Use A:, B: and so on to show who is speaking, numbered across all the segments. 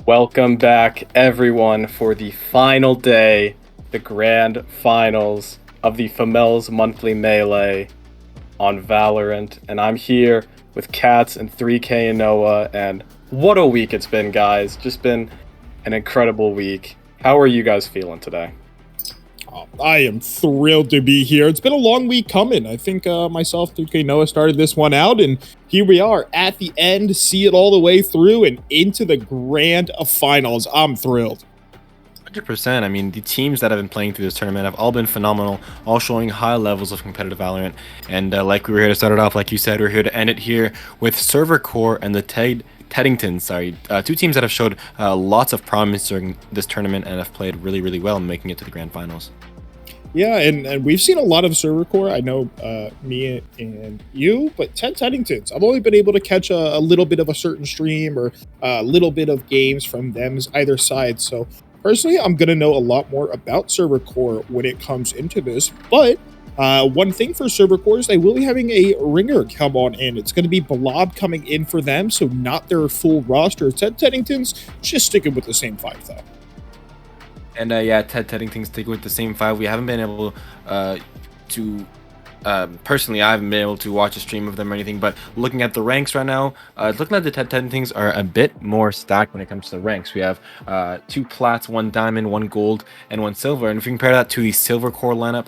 A: Welcome back, everyone, for the final day, the grand finals of the fmell's monthly melee on Valorant. And I'm here with Cats and 3K and Noah. And what a week it's been, guys. Just been an incredible week. How are you guys feeling today?
B: I am thrilled to be here. It's been a long week coming. I think myself, 3K Noah, started this one out, and here we are at the end, see it all the way through and into the grand finals. I'm thrilled.
C: 100%. I mean, the teams that have been playing through this tournament have all been phenomenal, all showing high levels of competitive Valorant. And like we were here to start it off, like you said, we're here to end it here with Server Core and the Teddingtons, two teams that have showed lots of promise during this tournament and have played really, really well in making it to the grand finals.
B: Yeah, and we've seen a lot of Server Core. I know me and you, but Ted Teddingtons, I've only been able to catch a little bit of a certain stream or a little bit of games from them either side. So personally, I'm going to know a lot more about Server Core when it comes into this. But one thing for Server Core is they will be having a ringer come on in. It's going to be Blob coming in for them, so not their full roster. Ted Teddingtons just sticking with the same five, though.
C: And yeah, Ted Teddingtons stick with the same five. We haven't been able to personally, I haven't been able to watch a stream of them or anything, but looking at the ranks right now, it's looking like the Ted Teddingtons are a bit more stacked when it comes to the ranks. We have 2 plats, 1 diamond, 1 gold, and 1 silver. And if you compare that to the Silver Core lineup,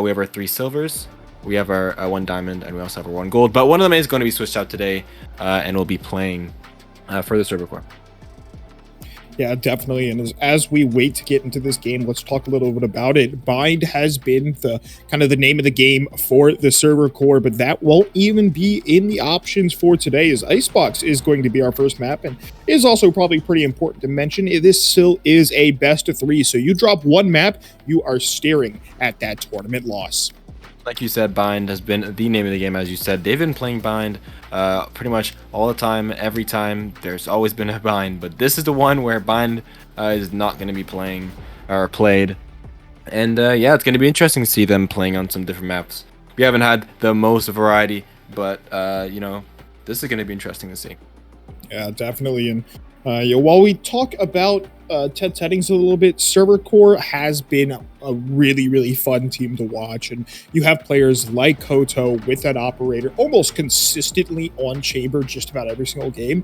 C: we have our 3 silvers, we have our 1 diamond, and we also have our 1 gold. But one of them is going to be switched out today, and will be playing for the Server Core.
B: Yeah, definitely. And as we wait to get into this game, let's talk a little bit about it. Bind has been the kind of the name of the game for the Server Core, but that won't even be in the options for today, as Icebox is going to be our first map, and is also probably pretty important to mention. This still is a best of 3, so you drop one map, you are staring at that tournament loss.
C: Like you said, Bind has been the name of the game. As you said, they've been playing Bind pretty much all the time, every time. There's always been a Bind, but this is the one where Bind is not going to be playing or played. And yeah, it's going to be interesting to see them playing on some different maps. We haven't had the most variety, but you know, this is going to be interesting to see.
B: Yeah, definitely. And while we talk about Ted Teddingtons a little bit, Server Core has been a really, really fun team to watch. And you have players like Koto with that operator almost consistently on chamber just about every single game.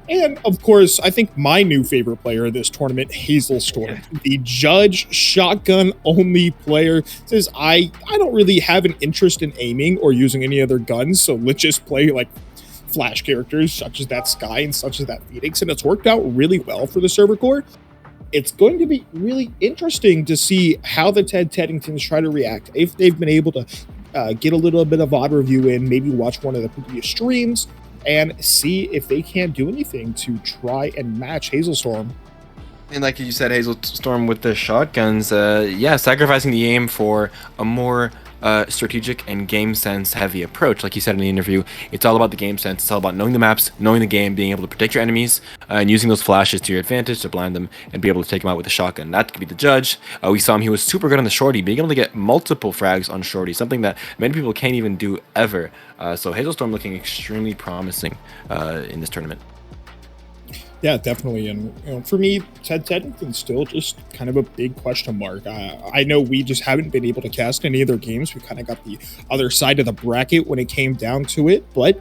B: And of course, I think my new favorite player of this tournament, Hazelstorm, the judge shotgun only player, says I don't really have an interest in aiming or using any other guns, so let's just play like flash characters such as that Sky and such as that Phoenix, and it's worked out really well for the Server Core. It's going to be really interesting to see how the Ted Teddingtons try to react. If they've been able to get a little bit of VOD review in, maybe watch one of the previous streams, and see if they can't do anything to try and match Hazelstorm.
C: And like you said, Hazelstorm with the shotguns, yeah, sacrificing the aim for a more strategic and game sense heavy approach. Like you said in the interview, it's all about the game sense. It's all about knowing the maps, knowing the game, being able to predict your enemies, and using those flashes to your advantage to blind them and be able to take them out with a shotgun. That could be the judge. We saw him, he was super good on the shorty, being able to get multiple frags on shorty, something that many people can't even do ever. So Hazelstorm looking extremely promising in this tournament.
B: Yeah, definitely. And for me, Ted Teddington's still just kind of a big question mark. I know we just haven't been able to cast any of their games. We kind of got the other side of the bracket when it came down to it, but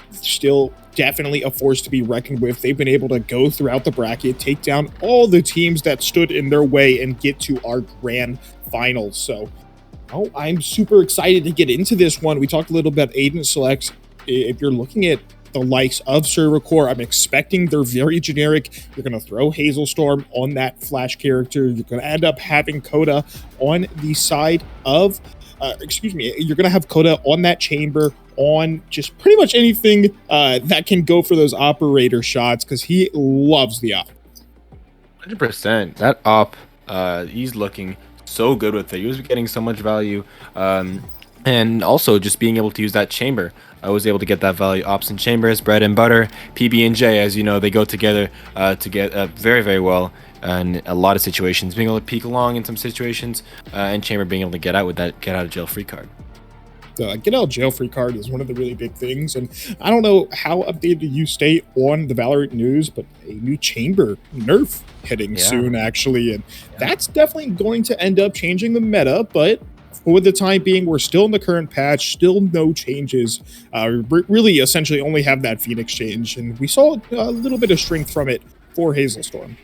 B: still definitely a force to be reckoned with. They've been able to go throughout the bracket, take down all the teams that stood in their way, and get to our grand finals. So I'm super excited to get into this one. We talked a little about Aiden selects. If you're looking at the likes of Server Core, I'm expecting they're very generic. You're going to throw Hazelstorm on that flash character. You're going to end up having Coda on the side of, you're going to have Coda on that chamber, on just pretty much anything that can go for those operator shots, because he loves the op.
C: 100%. That op, he's looking so good with it. He was getting so much value. And also just being able to use that chamber. I was able to get that value. Ops and chambers, bread and butter, PB and J, as you know, they go together to get very, very well in a lot of situations. Being able to peek along in some situations, and chamber being able to get out with that get out of jail free card.
B: The get out of jail free card is one of the really big things, and I don't know how updated you stay on the Valorant news, but a new chamber nerf hitting soon actually, and that's definitely going to end up changing the meta. But for the time being, we're still in the current patch, still no changes. Really, essentially, only have that Phoenix change, and we saw a little bit of strength from it for Hailstorm.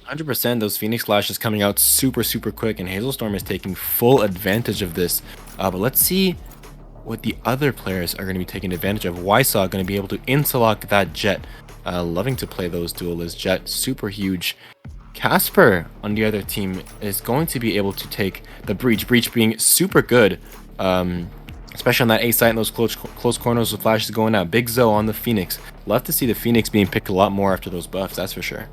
C: 100%, those Phoenix Flashes coming out super quick, and Hailstorm is taking full advantage of this. But let's see what the other players are going to be taking advantage of. Wysaw going to be able to interlock that Jet. Loving to play those duelists. Jet, super huge. Casper on the other team is going to be able to take the Breach. Breach being super good, especially on that A site and those close corners with Flashes going out. Big Zoe on the Phoenix. Love to see the Phoenix being picked a lot more after those buffs, that's for sure.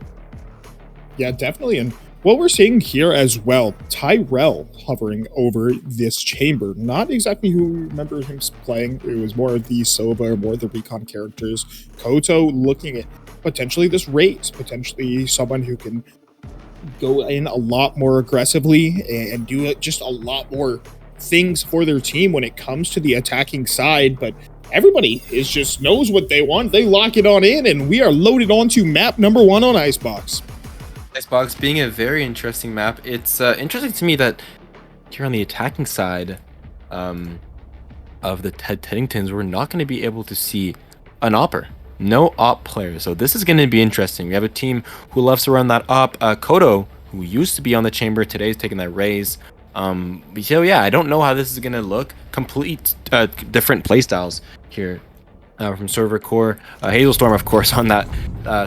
B: Yeah, definitely. And what we're seeing here as well, Tyrell hovering over this chamber. Not exactly who remembers him playing. It was more of the Sova, more of the recon characters. Koto looking at potentially this race, potentially someone who can go in a lot more aggressively and do just a lot more things for their team when it comes to the attacking side. But everybody is just knows what they want. They lock it on in, and we are loaded onto map number 1 on Icebox.
C: Icebox being a very interesting map. It's interesting to me that here on the attacking side of the Ted Teddingtons, we're not going to be able to see an opper. No op players. So this is going to be interesting. We have a team who loves to run that op. Kodo, who used to be on the chamber, today is taking that raise. So yeah, I don't know how this is going to look. Complete different playstyles here. From Server Core, Hailstorm, of course, on that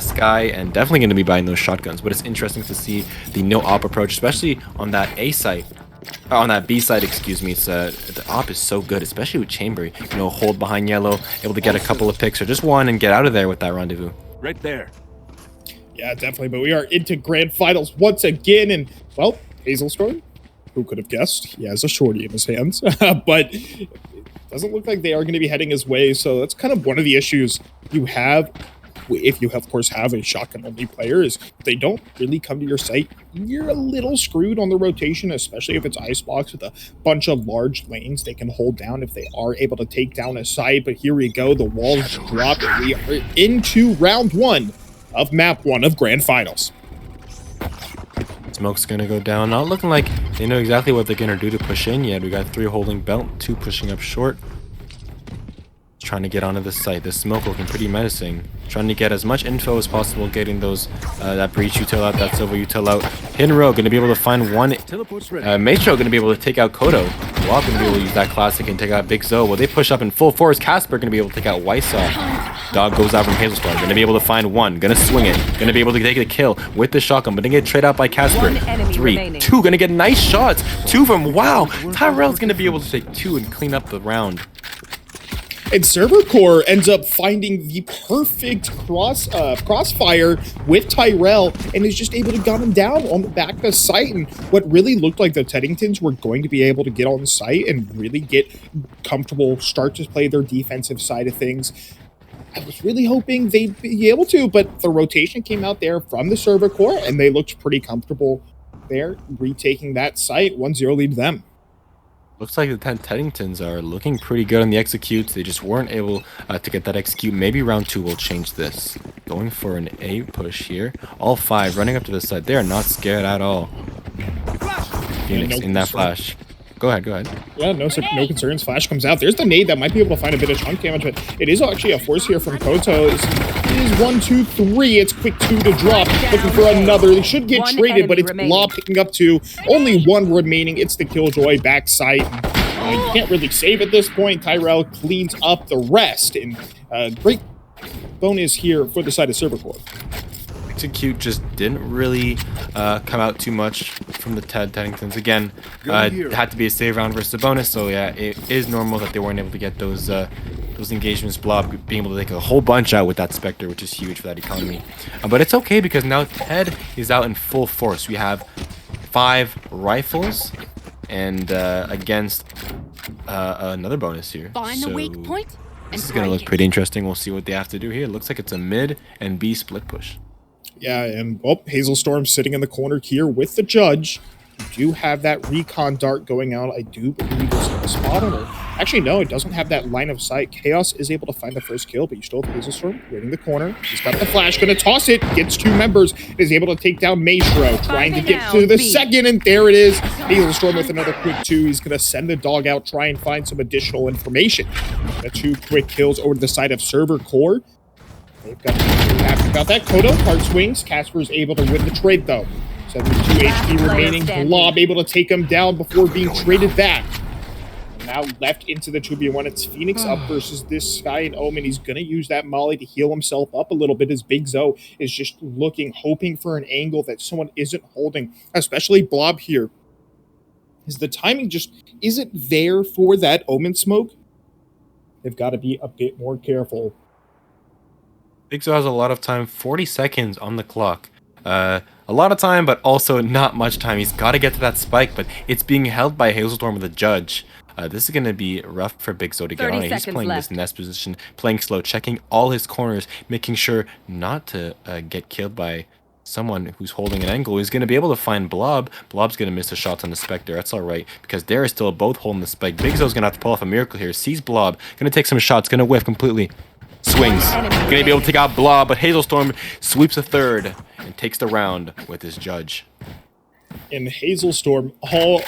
C: Sky, and definitely going to be buying those shotguns. But it's interesting to see the no op approach, especially on that A site, on that B side, excuse me. It's the op is so good, especially with Chamber. You know, hold behind yellow, able to get a couple of picks or just one and get out of there with that rendezvous.
D: Right there.
B: Yeah, definitely. But we are into grand finals once again, and well, Hailstorm, who could have guessed? He has a shorty in his hands, but doesn't look like they are going to be heading his way. So that's kind of one of the issues you have if you, of course, have a shotgun-only player, is they don't really come to your site. You're a little screwed on the rotation, especially if it's Icebox with a bunch of large lanes they can hold down if they are able to take down a site. But here we go. The walls drop, and we are into round 1 of map 1 of Grand Finals.
C: Smoke's gonna go down. Not looking like they know exactly what they're gonna do to push in yet. We got 3 holding belt, 2 pushing up short. Trying to get onto the site. This Smoke looking pretty menacing. Trying to get as much info as possible, getting those that Breach util out, that Silver util out. Hidden Row gonna be able to find one. Matro gonna be able to take out Kodo. Walk gonna be able to use that classic and take out Big Zoe. Well, they push up in full force. Casper gonna be able to take out Wysaw. Dog goes out from Hailstorm. Gonna be able to find one. Gonna swing it. Gonna be able to take the kill with the shotgun, but gonna get trade out by Casper. 3, 2. Gonna get nice shots. 2 from wow. Tyrell's gonna be able to take 2 and clean up the round.
B: And Server Core ends up finding the perfect crossfire with Tyrell and is just able to gun him down on the back of the site. And what really looked like the Teddingtons were going to be able to get on the site and really get comfortable, start to play their defensive side of things. I was really hoping they'd be able to, but the rotation came out there from the Server Core and they looked pretty comfortable there, retaking that site. 1-0 lead to them.
C: Looks like the Teddingtons are looking pretty good on the executes. They just weren't able to get that execute. Maybe round 2 will change this. Going for an A push here. All 5 running up to the side. They are not scared at all. Phoenix in that flash. Go ahead.
B: Yeah, no concerns. Flash comes out. There's the nade that might be able to find a bit of chunk damage, but it is actually a force here from Koto. It is 1, 2, 3. It's quick 2 to drop. Looking for another. They should get traded, but it's Blob picking up 2. Only 1 remaining. It's the Killjoy backside. You can't really save at this point. Tyrell cleans up the rest. And great bonus here for the side of Server Core.
C: Execute just didn't really come out too much from the Teddingtons. Again, it had to be a save round versus a bonus, so yeah, it is normal that they weren't able to get those engagements. Blob being able to take a whole bunch out with that Spectre, which is huge for that economy. But it's okay because now Ted is out in full force. We have 5 rifles and against another bonus here.
E: Find the weak point.
C: This is going to look pretty interesting. We'll see what they have to do here. It looks like it's a mid and B split push.
B: Yeah, and Hailstorm sitting in the corner here with the judge. You do have that recon dart going out. I do believe there's a spot on her. Actually, no, it doesn't have that line of sight. Chaos is able to find the first kill, but you still have Hazelstorm waiting the corner. He's got the flash, gonna toss it, gets 2 members, is able to take down Maestro, trying to get to the second, and there it is. Hazelstorm with another quick 2. He's gonna send the dog out, try and find some additional information. The 2 quick kills over to the side of Server Core. They've got happy about that. Kodo, hard swings. Casper's able to win the trade, though. 72 HP remaining. Blob able to take him down before being traded back. Now left into the 2v1. It's Phoenix up versus this guy and Omen. He's going to use that molly to heal himself up a little bit as Big Zo is just looking, hoping for an angle that someone isn't holding, especially Blob here. Is the timing just isn't there for that Omen smoke? They've got to be a bit more careful.
C: Big Zo has a lot of time, 40 seconds on the clock. A lot of time, but also not much time. He's got to get to that spike, but it's being held by Hazelstorm with a judge. This is going to be rough for Big Zo to get on it. He's playing this nest position, playing slow, checking all his corners, making sure not to get killed by someone who's holding an angle. He's going to be able to find Blob. Blob's going to miss the shots on the Spectre. That's all right, because they're still both holding the spike. Big Zo's going to have to pull off a miracle here. Sees Blob, going to take some shots, going to whiff completely. Swings. Going to be able to take out Blob, but Hazelstorm sweeps a third and takes the round with his judge.
B: And Hazelstorm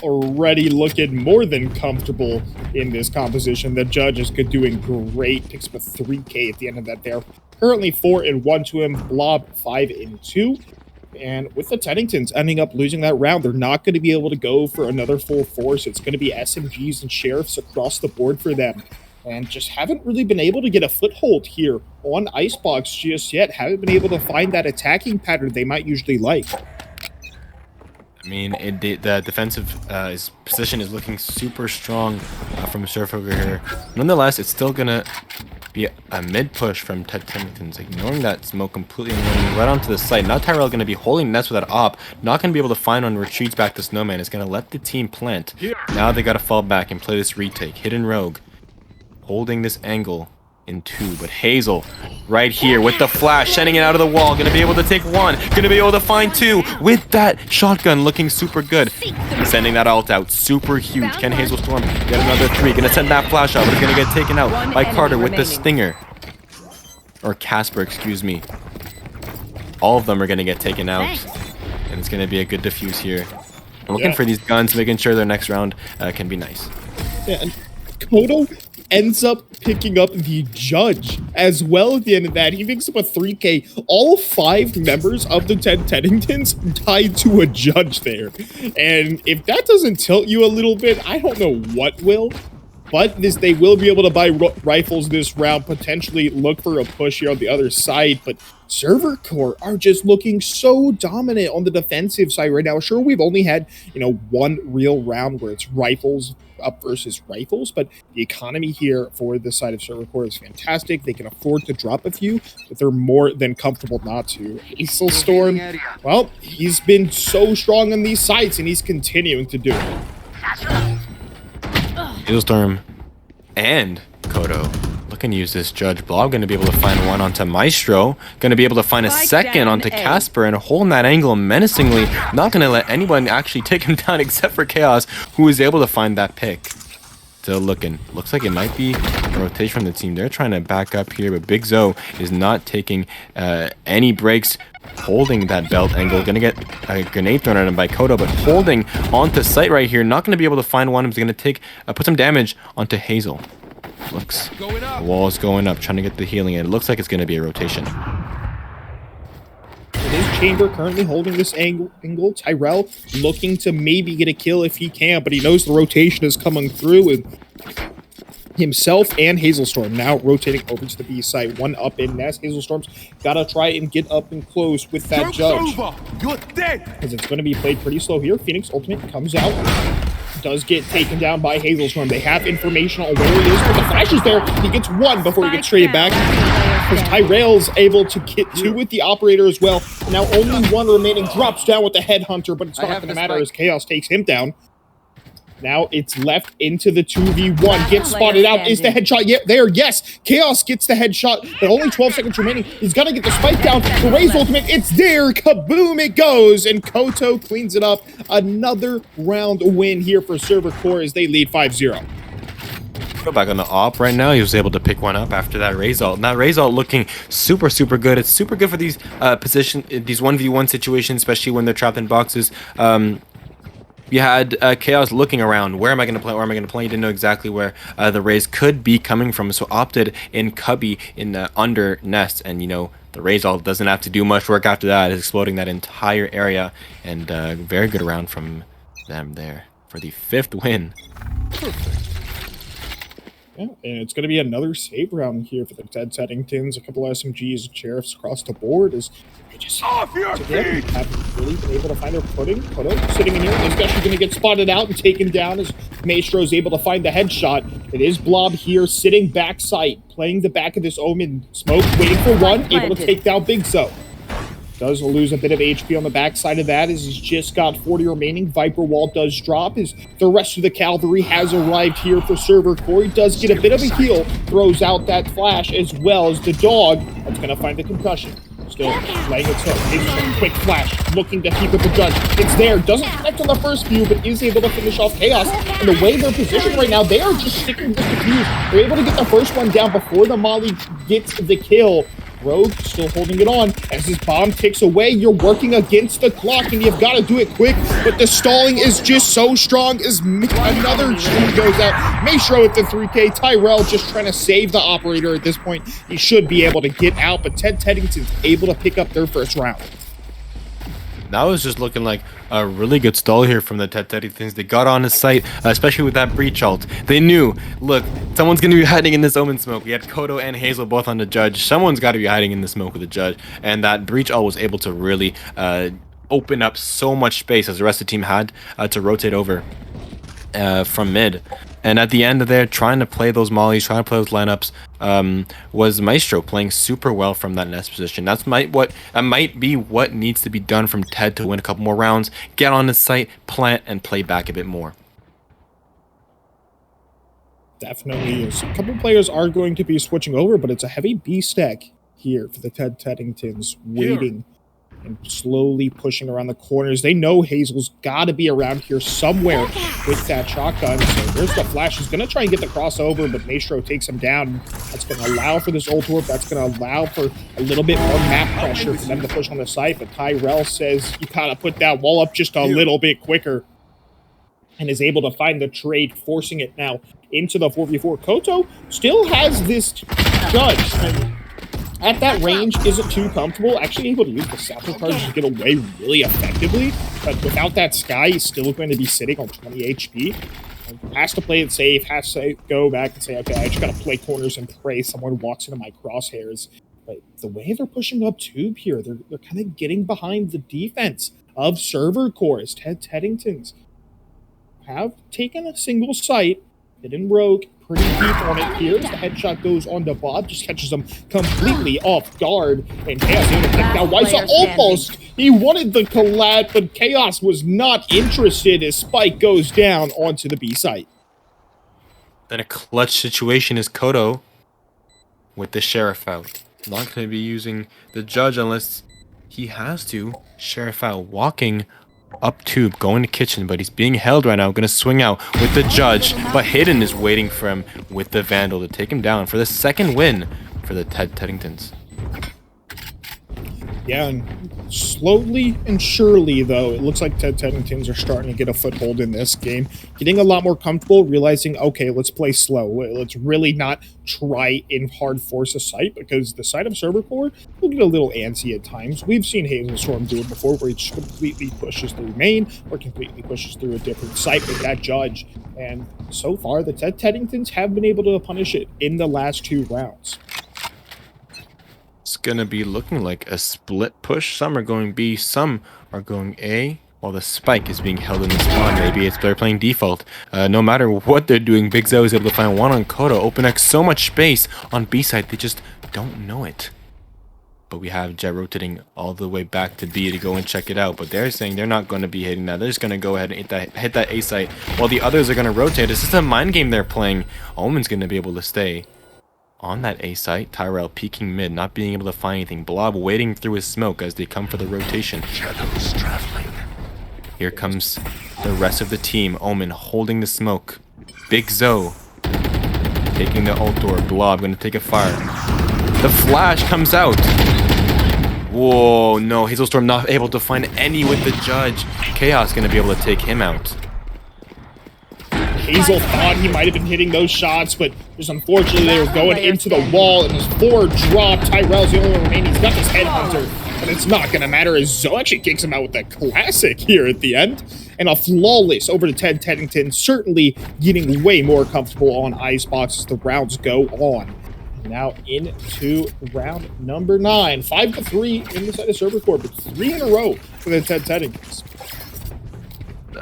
B: already looking more than comfortable in this composition. The judge is doing great. Picks up a 3K at the end of that there. Currently 4-1 to him. Blob 5-2. And with the Teddingtons ending up losing that round, they're not going to be able to go for another full force. It's going to be SMGs and Sheriffs across the board for them. And just haven't really been able to get a foothold here on Icebox just yet. Haven't been able to find that attacking pattern they might usually like.
C: I mean, the defensive position is looking super strong from Surfhooker here. Nonetheless, it's still going to be a mid-push from Ted Teddingtons, ignoring that smoke completely and running right onto the site. Now Tyrell going to be holding nest with that op, not going to be able to find one, retreats back to Snowman. It's going to let the team plant. Now they got to fall back and play this retake. Hidden Rogue, holding this angle in 2, but Hazel right here with the flash, sending it out of the wall, gonna be able to take 1, gonna be able to find 2 with that shotgun, looking super good, sending that ult out, super huge. Can Hazelstorm get another 3? Gonna send that flash out, but it's gonna get taken out by Carter with the stinger, or Casper, excuse me. All of them are gonna get taken out, and it's gonna be a good defuse here. I'm looking for these guns, making sure their next round can be nice.
B: Yeah, and Kodo ends up picking up the judge as well at the end of that. He picks up a 3K. All 5 members of the Ted Teddingtons tied to a judge there. And if that doesn't tilt you a little bit, I don't know what will. But they will be able to buy rifles this round, potentially look for a push here on the other side. But Server Core are just looking so dominant on the defensive side right now. Sure, we've only had, one real round where it's rifles up versus rifles, but the economy here for the side of Server Core is fantastic. They can afford to drop a few, but they're more than comfortable not to. Hazelstorm, well, he's been so strong on these sides, and he's continuing to do it.
C: Hazelstorm and Kodo looking to use this judge. Blob going to be able to find one onto Maestro. Going to be able to find a second onto Casper and holding that angle menacingly. Not going to let anyone actually take him down except for Chaos, who is able to find that pick. Still looking. Looks like it might be a rotation from the team. They're trying to back up here, but Big Zo is not taking any breaks. Holding that belt angle, gonna get a grenade thrown at him by Kodo, but holding onto site right here, not gonna be able to find one. He's gonna take put some damage onto Hazel. Looks the wall is going up, trying to get the healing, and it looks like it's gonna be a rotation.
B: It is Chamber currently holding this angle. Tyrell looking to maybe get a kill if he can, but he knows the rotation is coming through, and himself and Hazelstorm now rotating over to the B site. One up in nest. Hazelstorm's gotta try and get up and close with that judge.
D: You're dead.
B: Because it's going to be played pretty slow here. Phoenix ultimate comes out. Does get taken down by Hazelstorm. They have information on where it is, but the flash is there. He gets 1 before he gets traded back. Because Tyrell's able to get 2 with the operator as well. Now only 1 remaining. Drops down with the headhunter, but it's not going to matter as Chaos takes him down. Now it's left into the 2v1. Gets spotted out. Is the headshot yet there? Yes. Chaos gets the headshot, but only 12 seconds remaining. He's got to get the spike down. The Raze ultimate, it's there. Kaboom, it goes. And Koto cleans it up. Another round win here for Server Core as they lead 5-0.
C: Maestro back on the op right now. He was able to pick one up after that Raze ult. And that Raze ult looking super, super good. It's super good for these these 1v1 situations, especially when they're trapped in boxes. You had Chaos looking around. Where am I going to play? Where am I going to play? He didn't know exactly where the Raze could be coming from, so opted in Cubby in the under nest. And you know, the Raze ult doesn't have to do much work after that. It's exploding that entire area, and very good round from them there for the 5th win.
B: Yeah, and it's going to be another save round here for the Ted Teddingtons. A couple of SMGs and sheriffs across the board as they just haven't really been able to find their footing. Kodo sitting in here is actually going to get spotted out and taken down as Maestro is able to find the headshot. It is Blob here sitting backside, playing the back of this Omen smoke, waiting for one, able to take down Big Zo. Does lose a bit of HP on the backside of that as he's just got 40 remaining. Viper Wall does drop as the rest of the cavalry has arrived here for server core. He does get a bit of a heal, throws out that flash as well as the dog that's going to find the concussion. Still laying its hook. It's a quick flash, looking to keep with the judge. It's there, doesn't connect on the first view, but is able to finish off Chaos. And the way they're positioned right now, they are just sticking with the fuse. They're able to get the first one down before the Molly gets the kill. Rogue still holding it on as his bomb ticks away. You're working against the clock and you've got to do it quick, but the stalling is just so strong as another stream goes out. Maestro at the 3K. Tyrell just trying to save the operator at this point. He should be able to get out, but Ted Teddington's able to pick up their first round.
C: That was just looking like a really good stall here from the Ted Teddingtons. They got on his site, especially with that breach ult. They knew, look, someone's going to be hiding in this Omen smoke. We had Kodo and Hazel both on the judge. Someone's got to be hiding in the smoke with the judge. And that breach ult was able to really open up so much space as the rest of the team had to rotate over from mid. And at the end of there, trying to play those mollies, trying to play those lineups, was Maestro playing super well from that nest position. That might be what needs to be done from Ted to win a couple more rounds, get on his site, plant, and play back a bit more.
B: Definitely is. A couple players are going to be switching over, but it's a heavy B stack here for the Ted Teddingtons, waiting and slowly pushing around the corners. They know Hazel's got to be around here somewhere with that shotgun. So there's the flash. He's going to try and get the crossover, but Maestro takes him down. That's going to allow for this ult warp. That's going to allow for a little bit more map pressure for them to push on the site. But Tyrell says you got to put that wall up just a little bit quicker and is able to find the trade, forcing it now into the 4v4. Koto still has this judge. And at that range, isn't too comfortable. Actually able to use the sapper charge to get away really effectively. But without that Sky, he's still going to be sitting on 20 HP. Has to play it safe, has to go back and say, okay, I just got to play corners and pray someone walks into my crosshairs. But the way they're pushing up tube here, they're kind of getting behind the defense of server cores. Ted Teddingtons have taken a single site, hidden Rogue, pretty deep on it here. The headshot goes on to Bob, just catches him completely off guard. And Chaos able to take down Weiser almost. He wanted the collab, but Chaos was not interested as Spike goes down onto the B site.
C: Then a clutch situation is Kodo with the Sheriff out. Not going to be using the Judge unless he has to. Sheriff out, walking up tube, going to kitchen, but he's being held right now. Going to swing out with the Judge, but Hidden is waiting for him with the Vandal to take him down for the 2nd win for the Ted Teddingtons.
B: Yeah, and slowly and surely, though, it looks like Ted Teddingtons are starting to get a foothold in this game. Getting a lot more comfortable, realizing, okay, let's play slow. Let's really not try and hard force a site, because the side of server core will get a little antsy at times. We've seen Hailstorm do it before, where he just completely pushes through main or completely pushes through a different site with that Judge. And so far, the Ted Teddingtons have been able to punish it in the last 2 rounds.
C: It's going to be looking like a split push. Some are going B, some are going A, while the Spike is being held in the spawn. Maybe they're playing default. No matter what they're doing, Big Zo is able to find one on Kodo. Open up so much space on B side, they just don't know it. But we have Jet rotating all the way back to B to go and check it out. But they're saying they're not going to be hitting that. They're just going to go ahead and hit that A site, while the others are going to rotate. It's just a mind game they're playing. Omen's going to be able to stay on that A site. Tyrell peeking mid, not being able to find anything. Blob waiting through his smoke as they come for the rotation. Shadows traveling. Here comes the rest of the team. Omen holding the smoke. Big Zo taking the ult door. Blob gonna take a fire. The flash comes out. Whoa, no, Hazelstorm not able to find any with the judge. Chaos gonna be able to take him out.
B: Hazel thought he might have been hitting those shots, but just unfortunately they were going into the wall, and his 4 drop. Tyrell's the only one remaining. He's got this headhunter, but it's not going to matter as Zoe actually kicks him out with that classic here at the end. And a flawless over to Ted Teddington, certainly getting way more comfortable on Icebox as the rounds go on. Now into round number 9. 5-3 in the side of Server Corp, but 3 in a row for the Ted Teddingtons.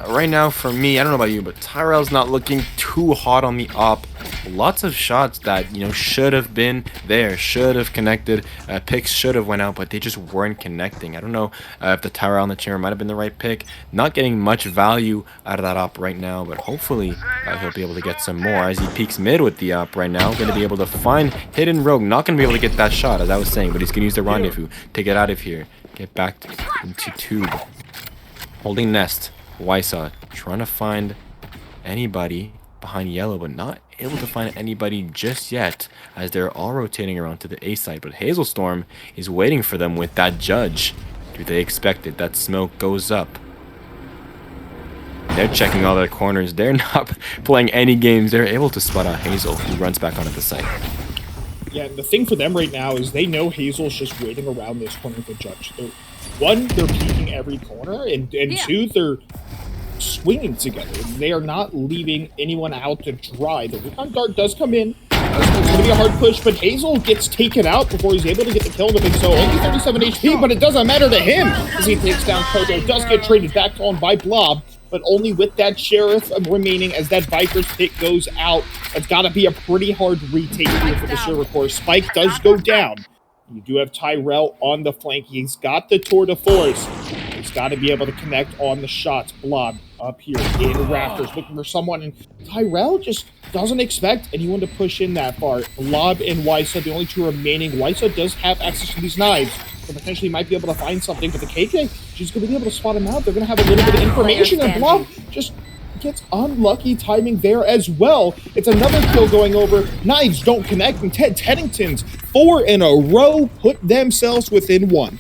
C: Right now, for me, I don't know about you, but Tyrell's not looking too hot on the op. Lots of shots that, you know, should have been there, should have connected. Picks should have went out, but they just weren't connecting. I don't know if the Tyrell on the chamber might have been the right pick. Not getting much value out of that op right now, but hopefully he'll be able to get some more as he peeks mid with the op right now. Going to be able to find Hidden Rogue. Not going to be able to get that shot, as I was saying, but he's going to use the Rendezvous to get out of here. Get back into Tube. Holding Nest. Wysa trying to find anybody behind yellow, but not able to find anybody just yet as they're all rotating around to the A side. But Hazelstorm is waiting for them with that judge. Do they expect it? That smoke goes up. They're checking all their corners. They're not playing any games. They're able to spot out Hazel, who runs back onto the site.
B: Yeah, the thing for them right now is they know Hazel's just waiting around this corner to judge. One, they're peeking every corner, and two, they're swinging together. They are not leaving anyone out to dry. The recon dart does come in. It's going to be a hard push, but Hazel gets taken out before he's able to get the kill on the Big Zo. Only 37 HP, but it doesn't matter to him as he takes down Kodo. Does get traded back on by Blob, but only with that Sheriff remaining as that Viper's pick goes out. That's got to be a pretty hard retake here for the Server Core. Spike does go down. You do have Tyrell on the flank. He's got the tour de force. He's got to be able to connect on the shots. Blob up here in Rafters looking for someone, and Tyrell just doesn't expect anyone to push in that far. Blob and Wysa, the only 2 remaining. Wysa does have access to these knives, so potentially might be able to find something, but the KK, she's going to be able to spot him out. They're going to have a little bit of information, and Blob just gets unlucky timing there as well. It's another kill going over. Knives don't connect, and Ted Teddingtons 4 in a row put themselves within 1.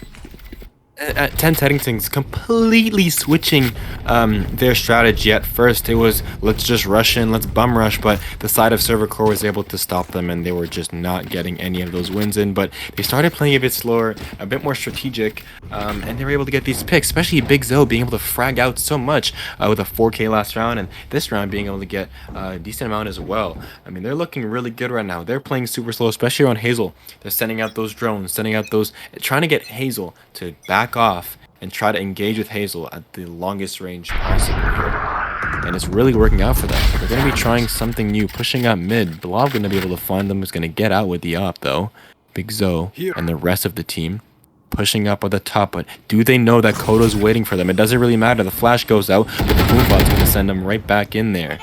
C: Ted Teddingtons completely switching their strategy. At first it was let's just rush in, let's bum rush, but the side of Server Core was able to stop them and they were just not getting any of those wins in. But they started playing a bit slower, a bit more strategic, and they were able to get these picks, especially Big Zo being able to frag out so much with a 4K last round, and this round being able to get a decent amount as well. I mean, they're looking really good right now. They're playing super slow, especially on Hazel. They're sending out those drones, trying to get Hazel to back off and try to engage with Hazel at the longest range possible here. And it's really working out for them. They're going to be trying something new, pushing up mid. Blob going to be able to find them. Is going to get out with the op though. Big Zo and the rest of the team pushing up at the top, but do they know that Kodo's waiting for them? It doesn't really matter. The flash goes out, but the boombot's going to send them right back in there.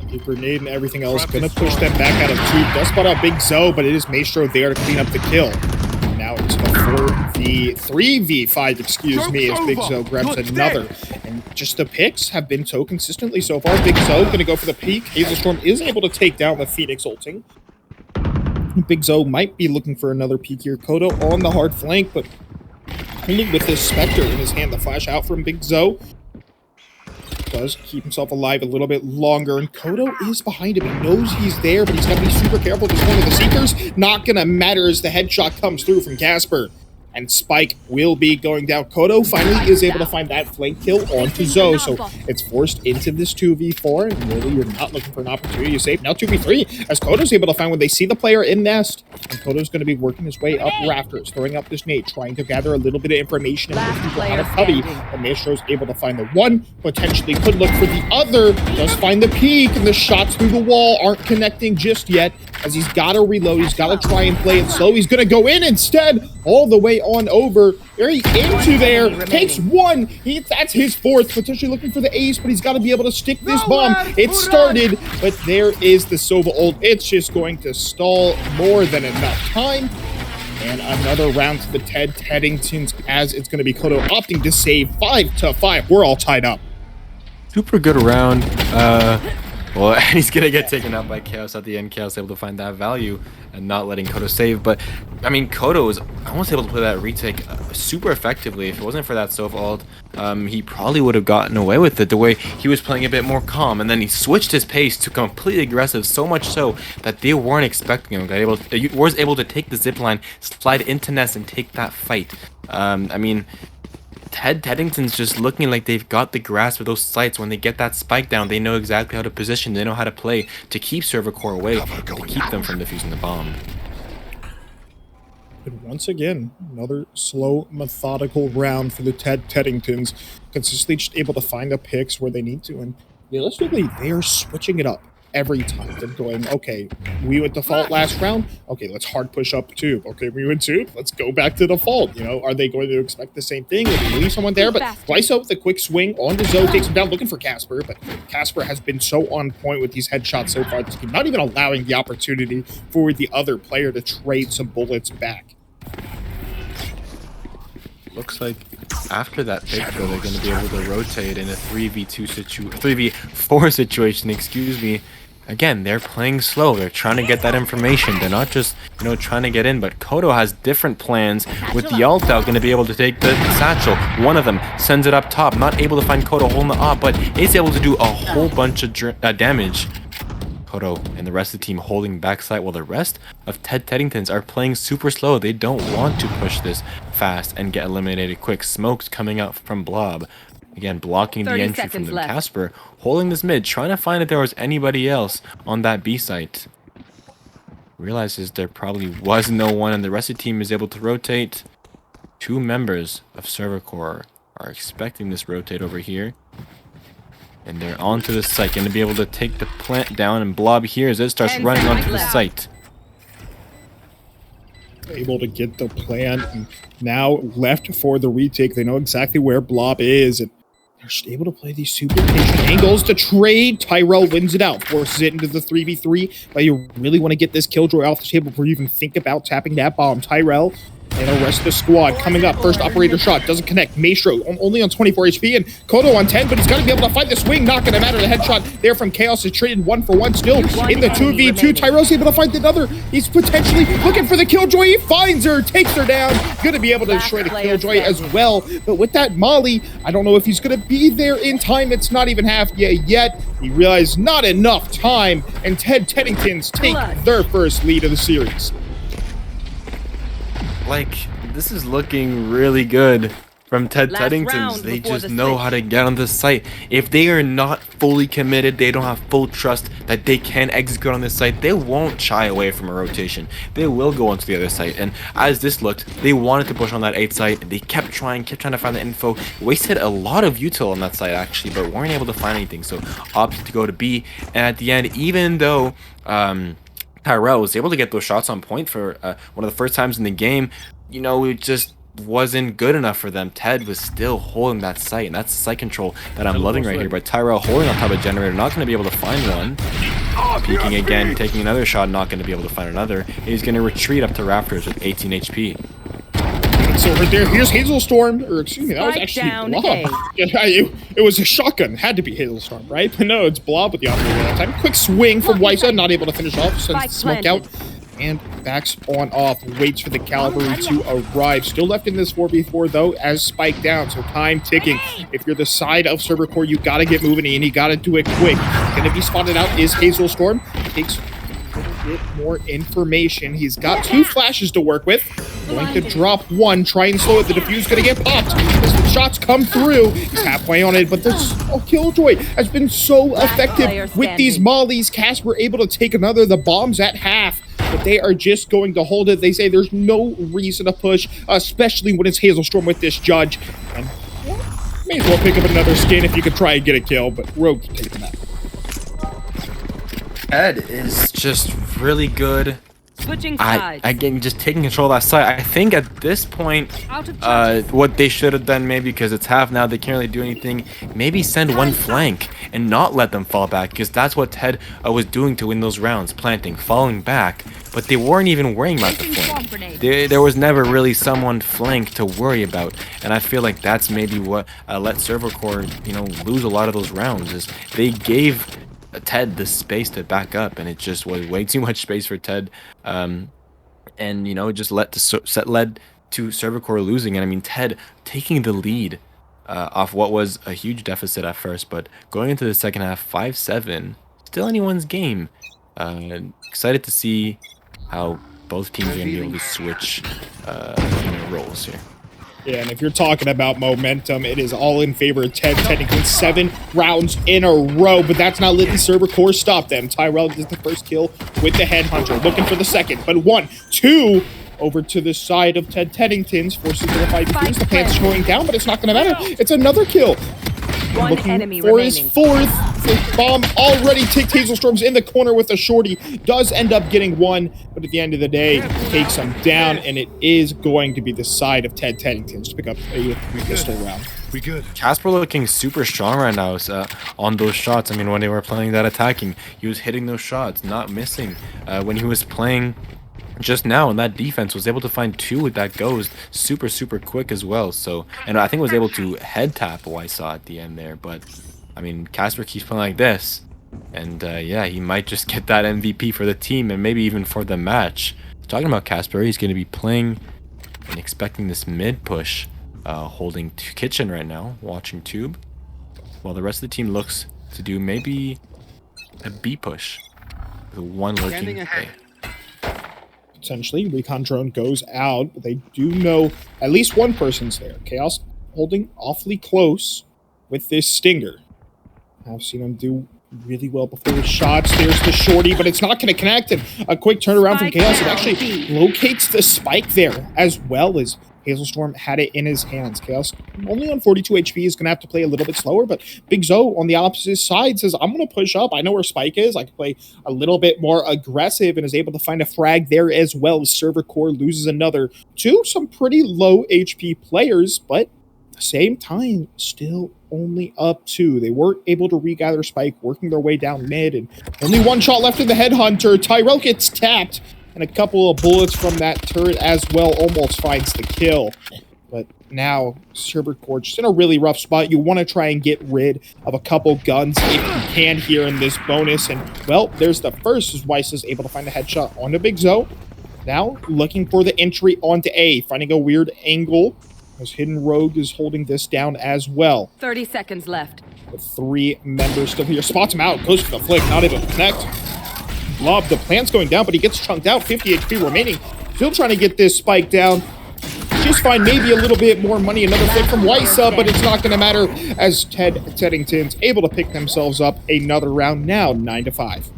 B: The grenade and everything else going to push them back out of Tube. Does spot out Big Zo, but it is Maestro there to clean up the kill. Now it's a 3v5, excuse me, as Big Zo grabs another. And just the picks have been so consistently so far. Big Zo going to go for the peek. Hazelstorm is able to take down the Phoenix ulting. Big Zo might be looking for another peek here. Kodo on the hard flank, but only with this Spectre in his hand. The flash out from Big Zo does keep himself alive a little bit longer, and Kodo is behind him. He knows he's there, but he's got to be super careful. This one of the Seekers not going to matter as the headshot comes through from Casper. And Spike will be going down. Kodo finally is able to find that flank kill onto Zo, so it's forced into this 2v4, and really you're not looking for an opportunity to save. Now 2v3, as Kodo's able to find when they see the player in Nest, and Kodo's going to be working his way up Rafters, throwing up this nade, trying to gather a little bit of information and push people out of cubby. And Maestro's able to find the one, potentially could look for the other, does find the peak, and the shots through the wall aren't connecting just yet, as he's got to reload, he's got to try and play it slow. He's going to go in instead, all the way on over, very into there, takes one, that's his 4th, potentially looking for the ace, but he's got to be able to stick this bomb. It started, but there is the Sova ult. It's just going to stall more than enough time. And another round to the Ted Teddingtons, as it's going to be Kodo opting to save 5-5. We're all tied up.
C: Super good round. Well, and he's gonna get taken out by Chaos at the end. Chaos able to find that value and not letting Kodo save. But I mean, Kodo was almost able to play that retake super effectively. If it wasn't for that Soph ult, he probably would have gotten away with it. The way he was playing a bit more calm, and then he switched his pace to completely aggressive. So much so that they weren't expecting him. Was able to take the zipline, slide into Nest, and take that fight. I mean, Ted Teddingtons just looking like they've got the grasp of those sites. When they get that spike down, they know exactly how to position, they know how to play to keep Server Core away, to keep them from defusing the bomb.
B: And once again, another slow, methodical round for the Ted Teddingtons, consistently just able to find the picks where they need to, and realistically, they are switching it up every time. They're going, okay, we went default last round. Okay, let's hard push up tube. Okay, we went tube. Let's go back to default. You know, are they going to expect the same thing? Will they leave someone there? But Glyso with the quick swing on the Zoe takes him down, looking for Casper. But Casper has been so on point with these headshots so far this game, not even allowing the opportunity for the other player to trade some bullets back.
C: Looks like after that pick, though, they're going to be able to rotate in a 3v4 situation. Excuse me. Again, they're playing slow. They're trying to get that information. They're not just, you know, trying to get in. But Kodo has different plans. With the ult out, going to be able to take the satchel. One of them sends it up top. Not able to find Kodo holding the op, but is able to do a whole bunch of damage. Kodo and the rest of the team holding backside, while the rest of Ted Teddingtons are playing super slow. They don't want to push this fast and get eliminated quick. Smokes coming out from Blob. Again, blocking the entry from the Casper, holding this mid, trying to find if there was anybody else on that B site. Realizes there probably was no one, and the rest of the team is able to rotate. 2 members of Server Core are expecting this rotate over here. And they're onto the site, going to be able to take the plant down, and Blob here as it starts running onto the site.
B: Able to get the plant, and now left for the retake. They know exactly where Blob is, and they're just able to play these super patient angles to trade. Tyrell wins it out, forces it into the 3v3, but you really want to get this killjoy off the table before you even think about tapping that bomb. Tyrell and the rest of the squad coming up. First operator shot doesn't connect. Maestro only on 24 HP, and Kodo on 10, but he's got to be able to find the swing. Not going to matter. The headshot there from Chaos is traded 1-for-1 still in the 2v2. Tyrell's able to find another. He's potentially looking for the killjoy. He finds her, takes her down. Going to be able to destroy the killjoy as well. But with that Molly, I don't know if he's going to be there in time. It's not even half yet. He realized not enough time, and Ted Teddingtons take their first lead of the series.
C: Like, this is looking really good from Ted Teddingtons. They just know how to get on the site. If they are not fully committed, they don't have full trust that they can execute on this site, they won't shy away from a rotation. They will go onto the other site. And as this looked, they wanted to push on that 8 site, and they kept trying to find the info. Wasted a lot of util on that site, actually, but weren't able to find anything. So opted to go to B. And at the end, even though Tyrell was able to get those shots on point for one of the first times in the game, you know, it just wasn't good enough for them. Ted was still holding that site, and that's the site control that I'm loving right here. But Tyrell holding on top of Generator, not going to be able to find one. Peeking again, taking another shot, not going to be able to find another. And he's going to retreat up to Raptors with 18 HP.
B: So right there, here's Hailstorm, or excuse me, that was actually Blob. It was a shotgun, had to be Hailstorm, right? But no, it's Blob with the operator that time. Quick swing from Wysa, not able to finish off, sends the smoke out, and backs on off, waits for the cavalry to arrive. Still left in this 4v4 though, as Spike down, so time ticking. If you're the side of Server Core, you gotta get moving in, you gotta do it quick. Gonna be spotted out is Hailstorm. Takes a little bit more information. He's got 2 flashes to work with. Going to drop 1, try and slow it. The defuse gonna get popped as the shots come through. He's halfway on it, but this Killjoy has been so effective with these mollies. Casper able to take another. The bomb's at half, but they are just going to hold it. They say there's no reason to push, especially when it's Hailstorm with this judge. And may as well pick up another skin if you could try and get a kill, but Rogue can take that.
C: Ed is just really good.
D: Switching sides.
C: Again, just taking control of that side. I think at this point, what they should have done, maybe because it's half now, they can't really do anything. Maybe send one flank and not let them fall back, because that's what Ted was doing to win those rounds, planting, falling back. But they weren't even worrying about the flank. There was never really someone flank to worry about, and I feel like that's maybe what let Server Core, you know, lose a lot of those rounds. Is they gave Ted the space to back up, and it just was way too much space for Ted. And it just led to Server Core losing. And I mean, Ted taking the lead off what was a huge deficit at first, but going into the second half, 5-7, still anyone's game. Excited to see how both teams are going to be able to switch roles here.
B: Yeah, and if you're talking about momentum, it is all in favor of Ted Teddingtons. 7 rounds in a row, but that's not letting Server Core stop them. Tyrell gets the first kill with the Headhunter, looking for the second, but 1, 2, over to the side of Ted Teddingtons, forces the 5-3. The Panthers going down, but it's not going to matter. It's another kill.
D: One
B: Looking
D: enemy
B: for
D: remaining.
B: his 4th. The bomb already ticked. Hailstorm's in the corner with a shorty. Does end up getting 1, but at the end of the day, takes him down, and it is going to be the side of Ted Teddingtons to pick up a 3-pistol round.
E: We good.
C: Casper looking super strong right now on those shots. I mean, when they were playing that attacking, he was hitting those shots, not missing. When he was playing just now, and that defense was able to find 2 with that ghost super quick as well. So, and I think was able to head tap Wysaw at the end there. But I mean, Casper keeps playing like this, and yeah, he might just get that MVP for the team and maybe even for the match. Talking about Casper, he's going to be playing and expecting this mid push, holding kitchen right now, watching tube, while the rest of the team looks to do maybe a B push with 1 lurking A.
B: Potentially, recon drone goes out, but they do know at least 1 person's there. Chaos holding awfully close with this Stinger. I've seen him do really well before his shots. There's the shorty, but it's not going to connect. And a quick turnaround from Chaos. It actually locates the spike there, as well as Hailstorm had it in his hands. Chaos, only on 42 HP, is going to have to play a little bit slower, but Big Zo on the opposite side says, I'm going to push up. I know where Spike is. I can play a little bit more aggressive, and is able to find a frag there as well. Server Core loses another to some pretty low HP players, but at the same time, still only up 2. They weren't able to regather Spike, working their way down mid, and only 1 shot left in the Headhunter. Tyrell gets tapped, and a couple of bullets from that turret as well almost finds the kill. But now, Server Core just in a really rough spot. You want to try and get rid of a couple guns if you can here in this bonus. And, well, there's the first, as Weiss is able to find a headshot onto Big Zo. Now, looking for the entry onto A, finding a weird angle, as Hidden Rogue is holding this down as well.
D: 30 seconds left.
B: The 3 members still here. Spots him out, goes for the flick, not able to connect. Blob, the plant's going down, but he gets chunked out. 50 HP remaining. Still trying to get this spike down. Just find maybe a little bit more money. Another flick from Wysa, but it's not going to matter as Ted Teddingtons able to pick themselves up another round now, 9-5.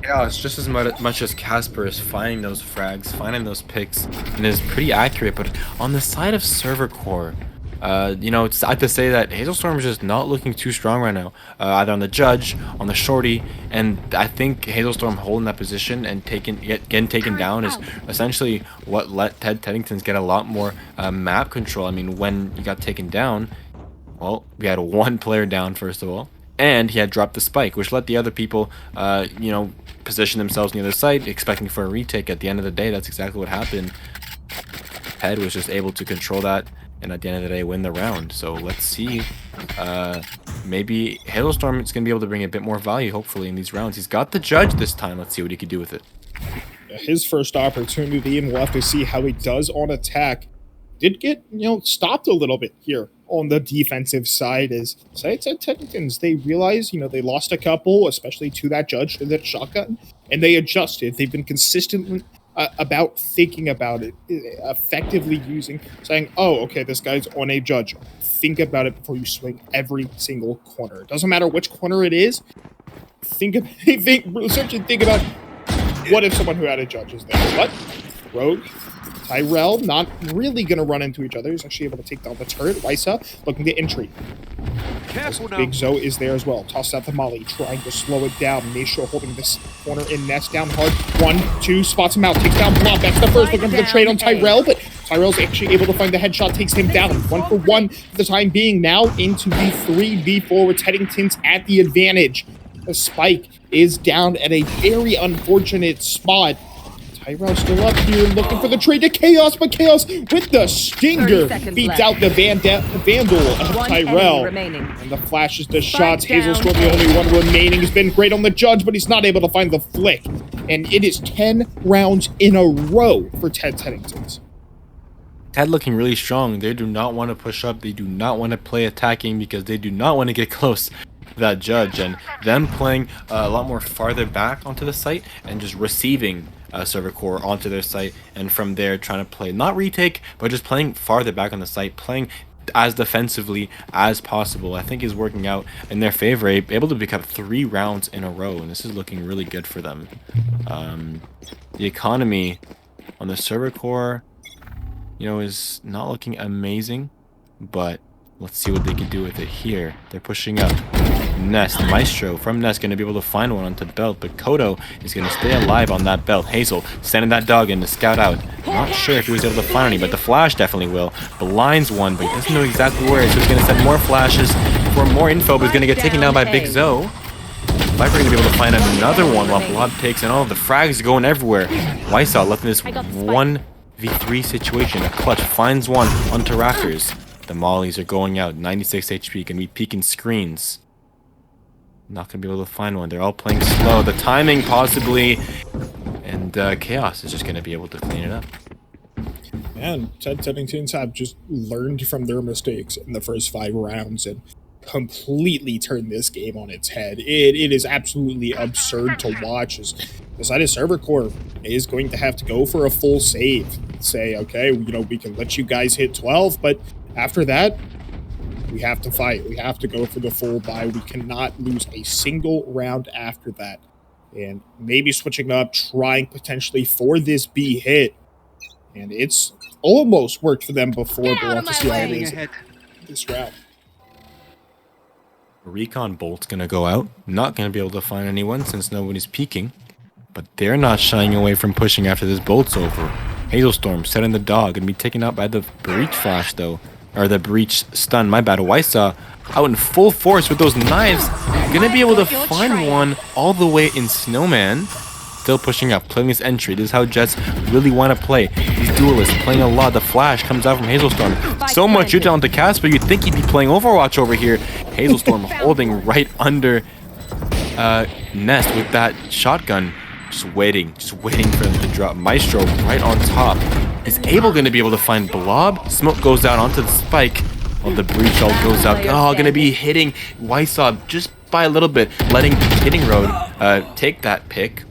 C: Yeah, it's just as much as Casper is finding those frags, finding those picks, and is pretty accurate. But on the side of Server Core, it's sad to say that Hailstorm is just not looking too strong right now. Either on the Judge, on the Shorty, and I think Hailstorm holding that position and getting taken down is essentially what let Ted Teddingtons get a lot more map control. I mean, when you got taken down, well, we had 1 player down first of all, and he had dropped the spike, which let the other people, position themselves near the site, expecting for a retake. At the end of the day, that's exactly what happened. Ted was just able to control that, and at the end of the day, win the round. So let's see. Maybe Hailstorm is going to be able to bring a bit more value, hopefully, in these rounds. He's got the Judge this time. Let's see what he can do with it.
B: His first opportunity, and we'll have to see how he does on attack. Did get, stopped a little bit here on the defensive side. As Ted Teddingtons, they realize, they lost a couple, especially to that Judge, to that shotgun, and they adjusted. They've been consistently about thinking about it, effectively saying, oh, okay, this guy's on a Judge. Think about it before you swing every single corner. It doesn't matter which corner it is. Think about what if someone who had a Judge is there. But Rogue, Tyrell, not really going to run into each other. He's actually able to take down the turret. Wysa looking to entry. Big Zo is there as well. Tosses out the Molly, trying to slow it down. Nasho holding this corner in nest down hard. 1, 2, spots him out, takes down Blob. That's the first. Looking for the trade on Tyrell, but Tyrell's actually able to find the headshot, takes him down. 1 for 1 for the time being. Now into the 3v4 with Teddingtons at the advantage. The spike is down at a very unfortunate spot. Tyrell still up here looking for the trade to Chaos, but Chaos with the stinger
D: 30 seconds
B: beats
D: left.
B: out the Vandal of
D: One enemy
B: Tyrell.
D: remaining.
B: And the flashes, the
D: Spike
B: shots.
D: down
B: Hazelstorm, the
D: A.
B: only one remaining, has been great on the Judge, but he's not able to find the flick. And it is 10 rounds in a row for Ted Teddingtons.
C: Ted looking really strong. They do not want to push up. They do not want to play attacking because they do not want to get close to that Judge. And them playing a lot more farther back onto the site and just receiving server core onto their site, and from there trying to play, not retake, but just playing farther back on the site, playing as defensively as possible, I think is working out in their favor. Able to pick up 3 rounds in a row, and this is looking really good for them. The economy on the server core, you know, is not looking amazing, but let's see what they can do with it here. They're pushing up. Nest, Maestro from Nest going to be able to find one onto belt, but Kodo is going to stay alive on that belt. Hazel sending that dog in to scout out. Not sure if he was able to find any, but the flash definitely will. Blinds one, but he doesn't know exactly where, so he's going to send more flashes for more info, but he's going to get taken down by Big Zoe. Viper going to be able to find another one while Blob takes, and all of the frags going everywhere. Wysaw left in this 1v3 situation. A clutch finds one onto Rafters. The mollies are going out. 96 HP, going to be peeking screens. Not going to be able to find one. They're all playing slow. The timing possibly, and Chaos is just going to be able to clean it up.
B: Man, Ted Teddingtons have just learned from their mistakes in the first 5 rounds and completely turned this game on its head. It is absolutely absurd to watch as the side of server core is going to have to go for a full save. Say, okay, you know, we can let you guys hit 12, but after that, we have to fight. We have to go for the full buy. We cannot lose a single round after that. And maybe switching up, trying potentially for this B hit. And it's almost worked for them before, but we'll have to see how it is this round.
C: Recon Bolt's going to go out. Not going to be able to find anyone since nobody's peeking. But they're not shying away from pushing after this Bolt's over. Hazelstorm setting the dog and be taken out by the Breach Flash, though. Or the Breach Stun, my bad. Wysaw out in full force with those knives. Gonna be able to find one all the way in Snowman. Still pushing up, playing his entry. This is how Jets really want to play. These duelists playing a lot. The flash comes out from Hazelstorm. So much you're down to Casper, you'd think he'd be playing Overwatch over here. Hazelstorm holding right under Nest with that shotgun. Just waiting for him to drop. Maestro right on top. Is Abel going to be able to find Blob? Smoke goes out onto the spike. While the breach all goes out. Oh, going to be hitting Wysaw just by a little bit. Letting Hitting Road take that pick.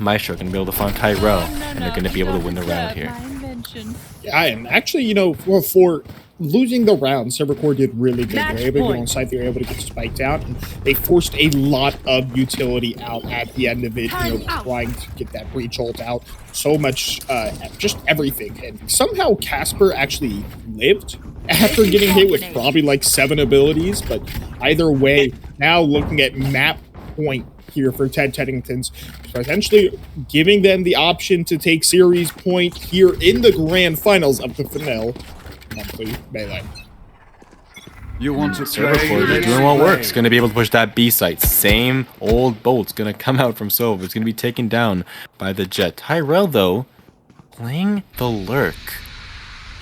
C: Maestro going to be able to find Tyrell. And they're going to be able to win the round here.
B: Yeah, and actually, you know, for losing the round, server core did really good. They were able to get on site. They were able to get spiked out. And they forced a lot of utility out at the end of it, you know, trying to get that breach ult out. So much, just everything. And somehow Casper actually lived after getting hit with probably like 7 abilities. But either way, now looking at map point here for Ted Teddingtons, potentially giving them the option to take series point here in the grand finals of the fmell monthly melee.
E: You want to
C: Server
E: play?
C: core
E: Let's
C: doing what
E: play.
C: works. Going to be able to push that B site. Same old Bolt's going to come out from Sova. It's going to be taken down by the Jet. Tyrell, though, playing the lurk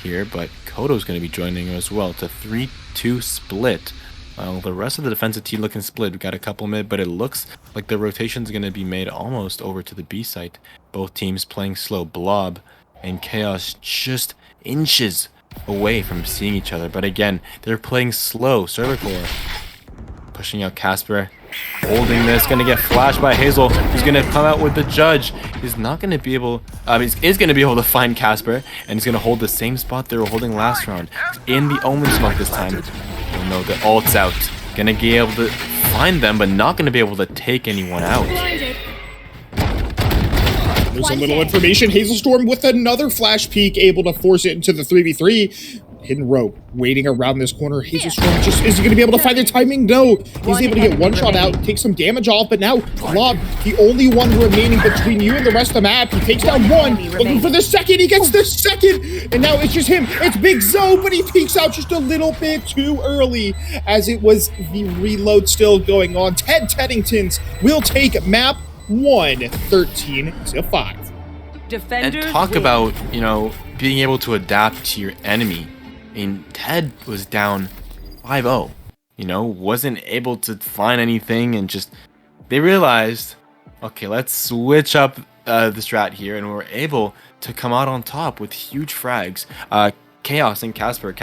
C: here, but Kodo's going to be joining him as well. It's a 3-2 split. The rest of the defensive team looking split. We got a couple mid, but it looks like the rotation's going to be made almost over to the B site. Both teams playing slow. Blob and Chaos just inches away from seeing each other, but again, they're playing slow. Server core pushing out Casper, holding this, gonna get flashed by Hazel, who's gonna come out with the Judge. He's not gonna be able, is gonna be able to find Casper, and he's gonna hold the same spot they were holding last round. In the Omen smoke this time. You'll know the ult's out. Gonna be able to find them, but not gonna be able to take anyone out.
B: There's a little information. Hazelstorm with another flash peek, able to force it into the 3v3. Hidden rope waiting around this corner. Hazelstorm just isn't going to be able to find the timing. No, he's able to get one shot out, take some damage off, but now Blob, the only one remaining between you and the rest of the map. He takes down one, looking for the second. He gets the second, and now it's just him. It's Big Zoe, but he peeks out just a little bit too early as it was the reload still going on. Ted Teddingtons will take map 1, 13-5.
D: Defenders
C: talk
D: win.
C: about, being able to adapt to your enemy. I mean, Ted was down 5-0, wasn't able to find anything, and just they realized, okay, let's switch up the strat here, and we're able to come out on top with huge frags. Chaos and Casper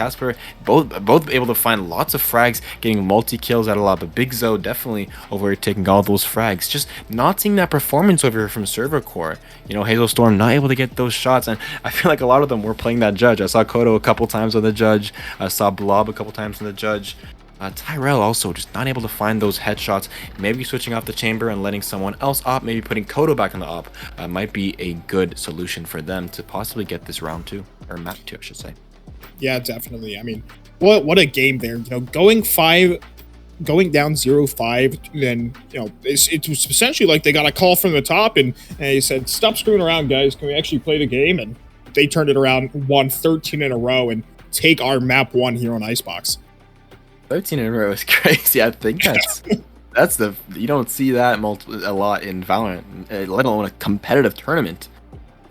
C: both able to find lots of frags, getting multi-kills out of a lot, but Big Zo definitely over here taking all those frags. Just not seeing that performance over here from Server Core. Hazel Storm not able to get those shots, and I feel like a lot of them were playing that Judge. I saw Kodo a couple times on the Judge. I saw Blob a couple times on the Judge. Tyrell also just not able to find those headshots. Maybe switching off the chamber and letting someone else op, maybe putting Kodo back on the op, might be a good solution for them to possibly get this round 2, or map 2, I should say.
B: Yeah, definitely. I mean, what a game there. Going down 0-5, then it was essentially like they got a call from the top, and they said, "Stop screwing around, guys. Can we actually play the game?" And they turned it around, won 13 in a row, and take our map 1 here on Icebox.
C: 13 in a row is crazy. I think that's you don't see that a lot in Valorant, let alone a competitive tournament.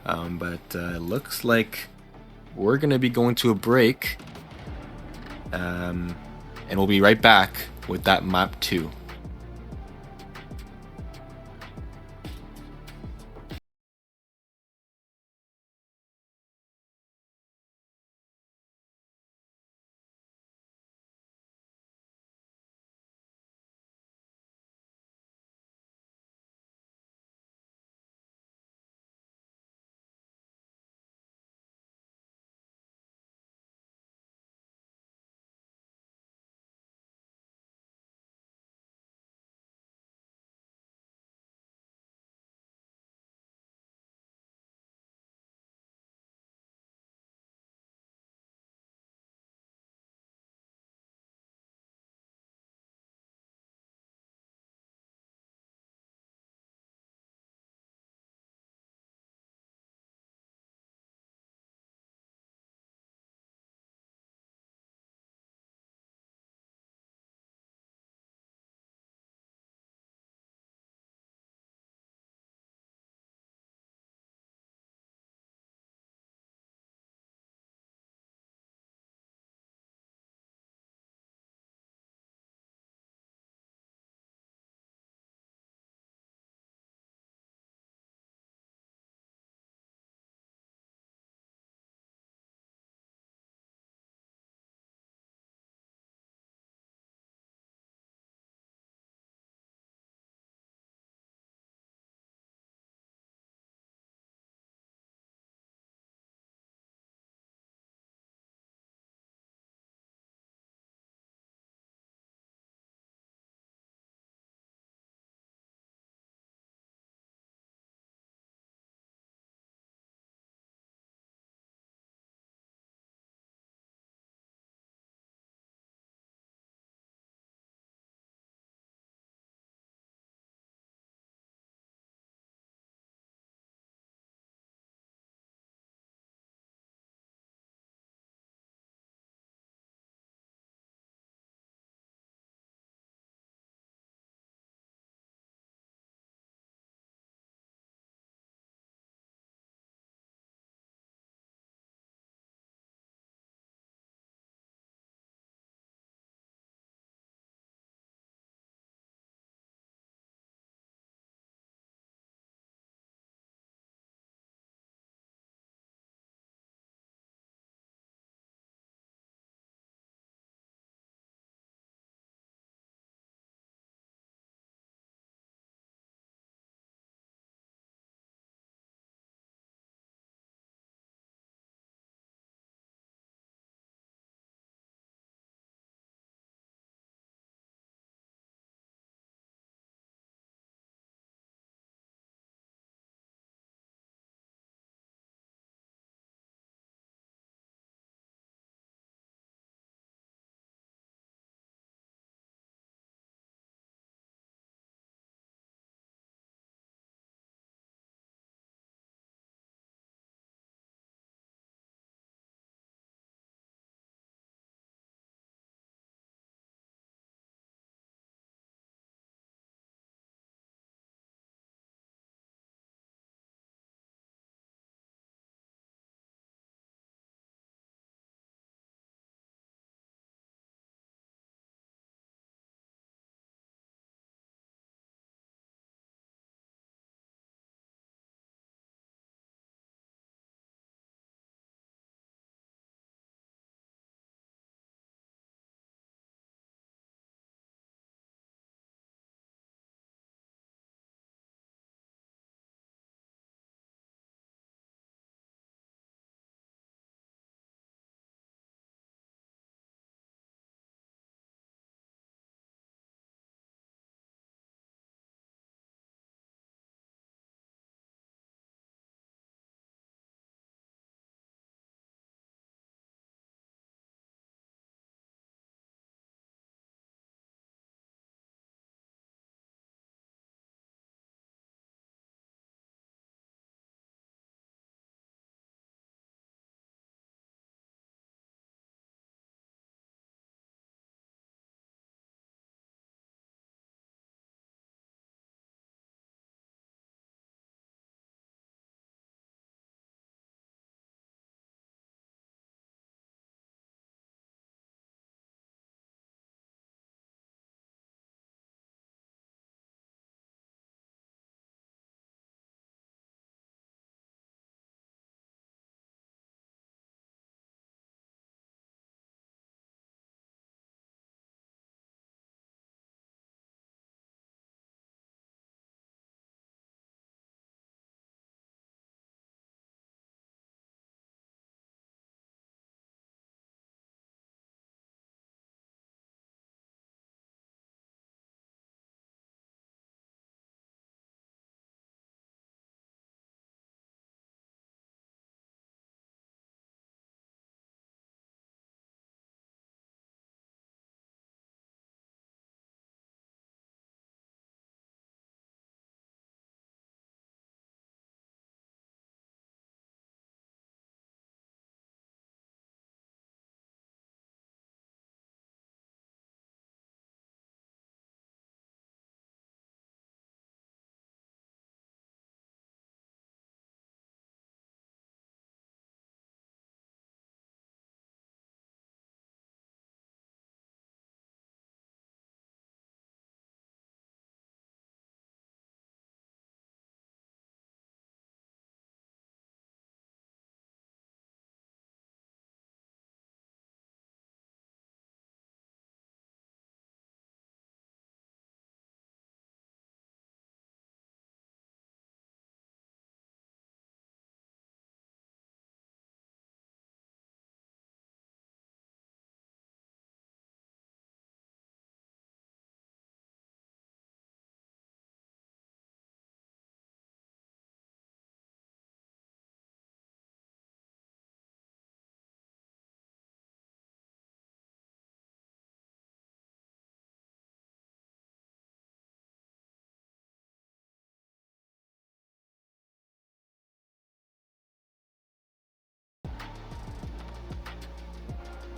C: But it looks like we're gonna be going to a break, and we'll be right back with that map 2.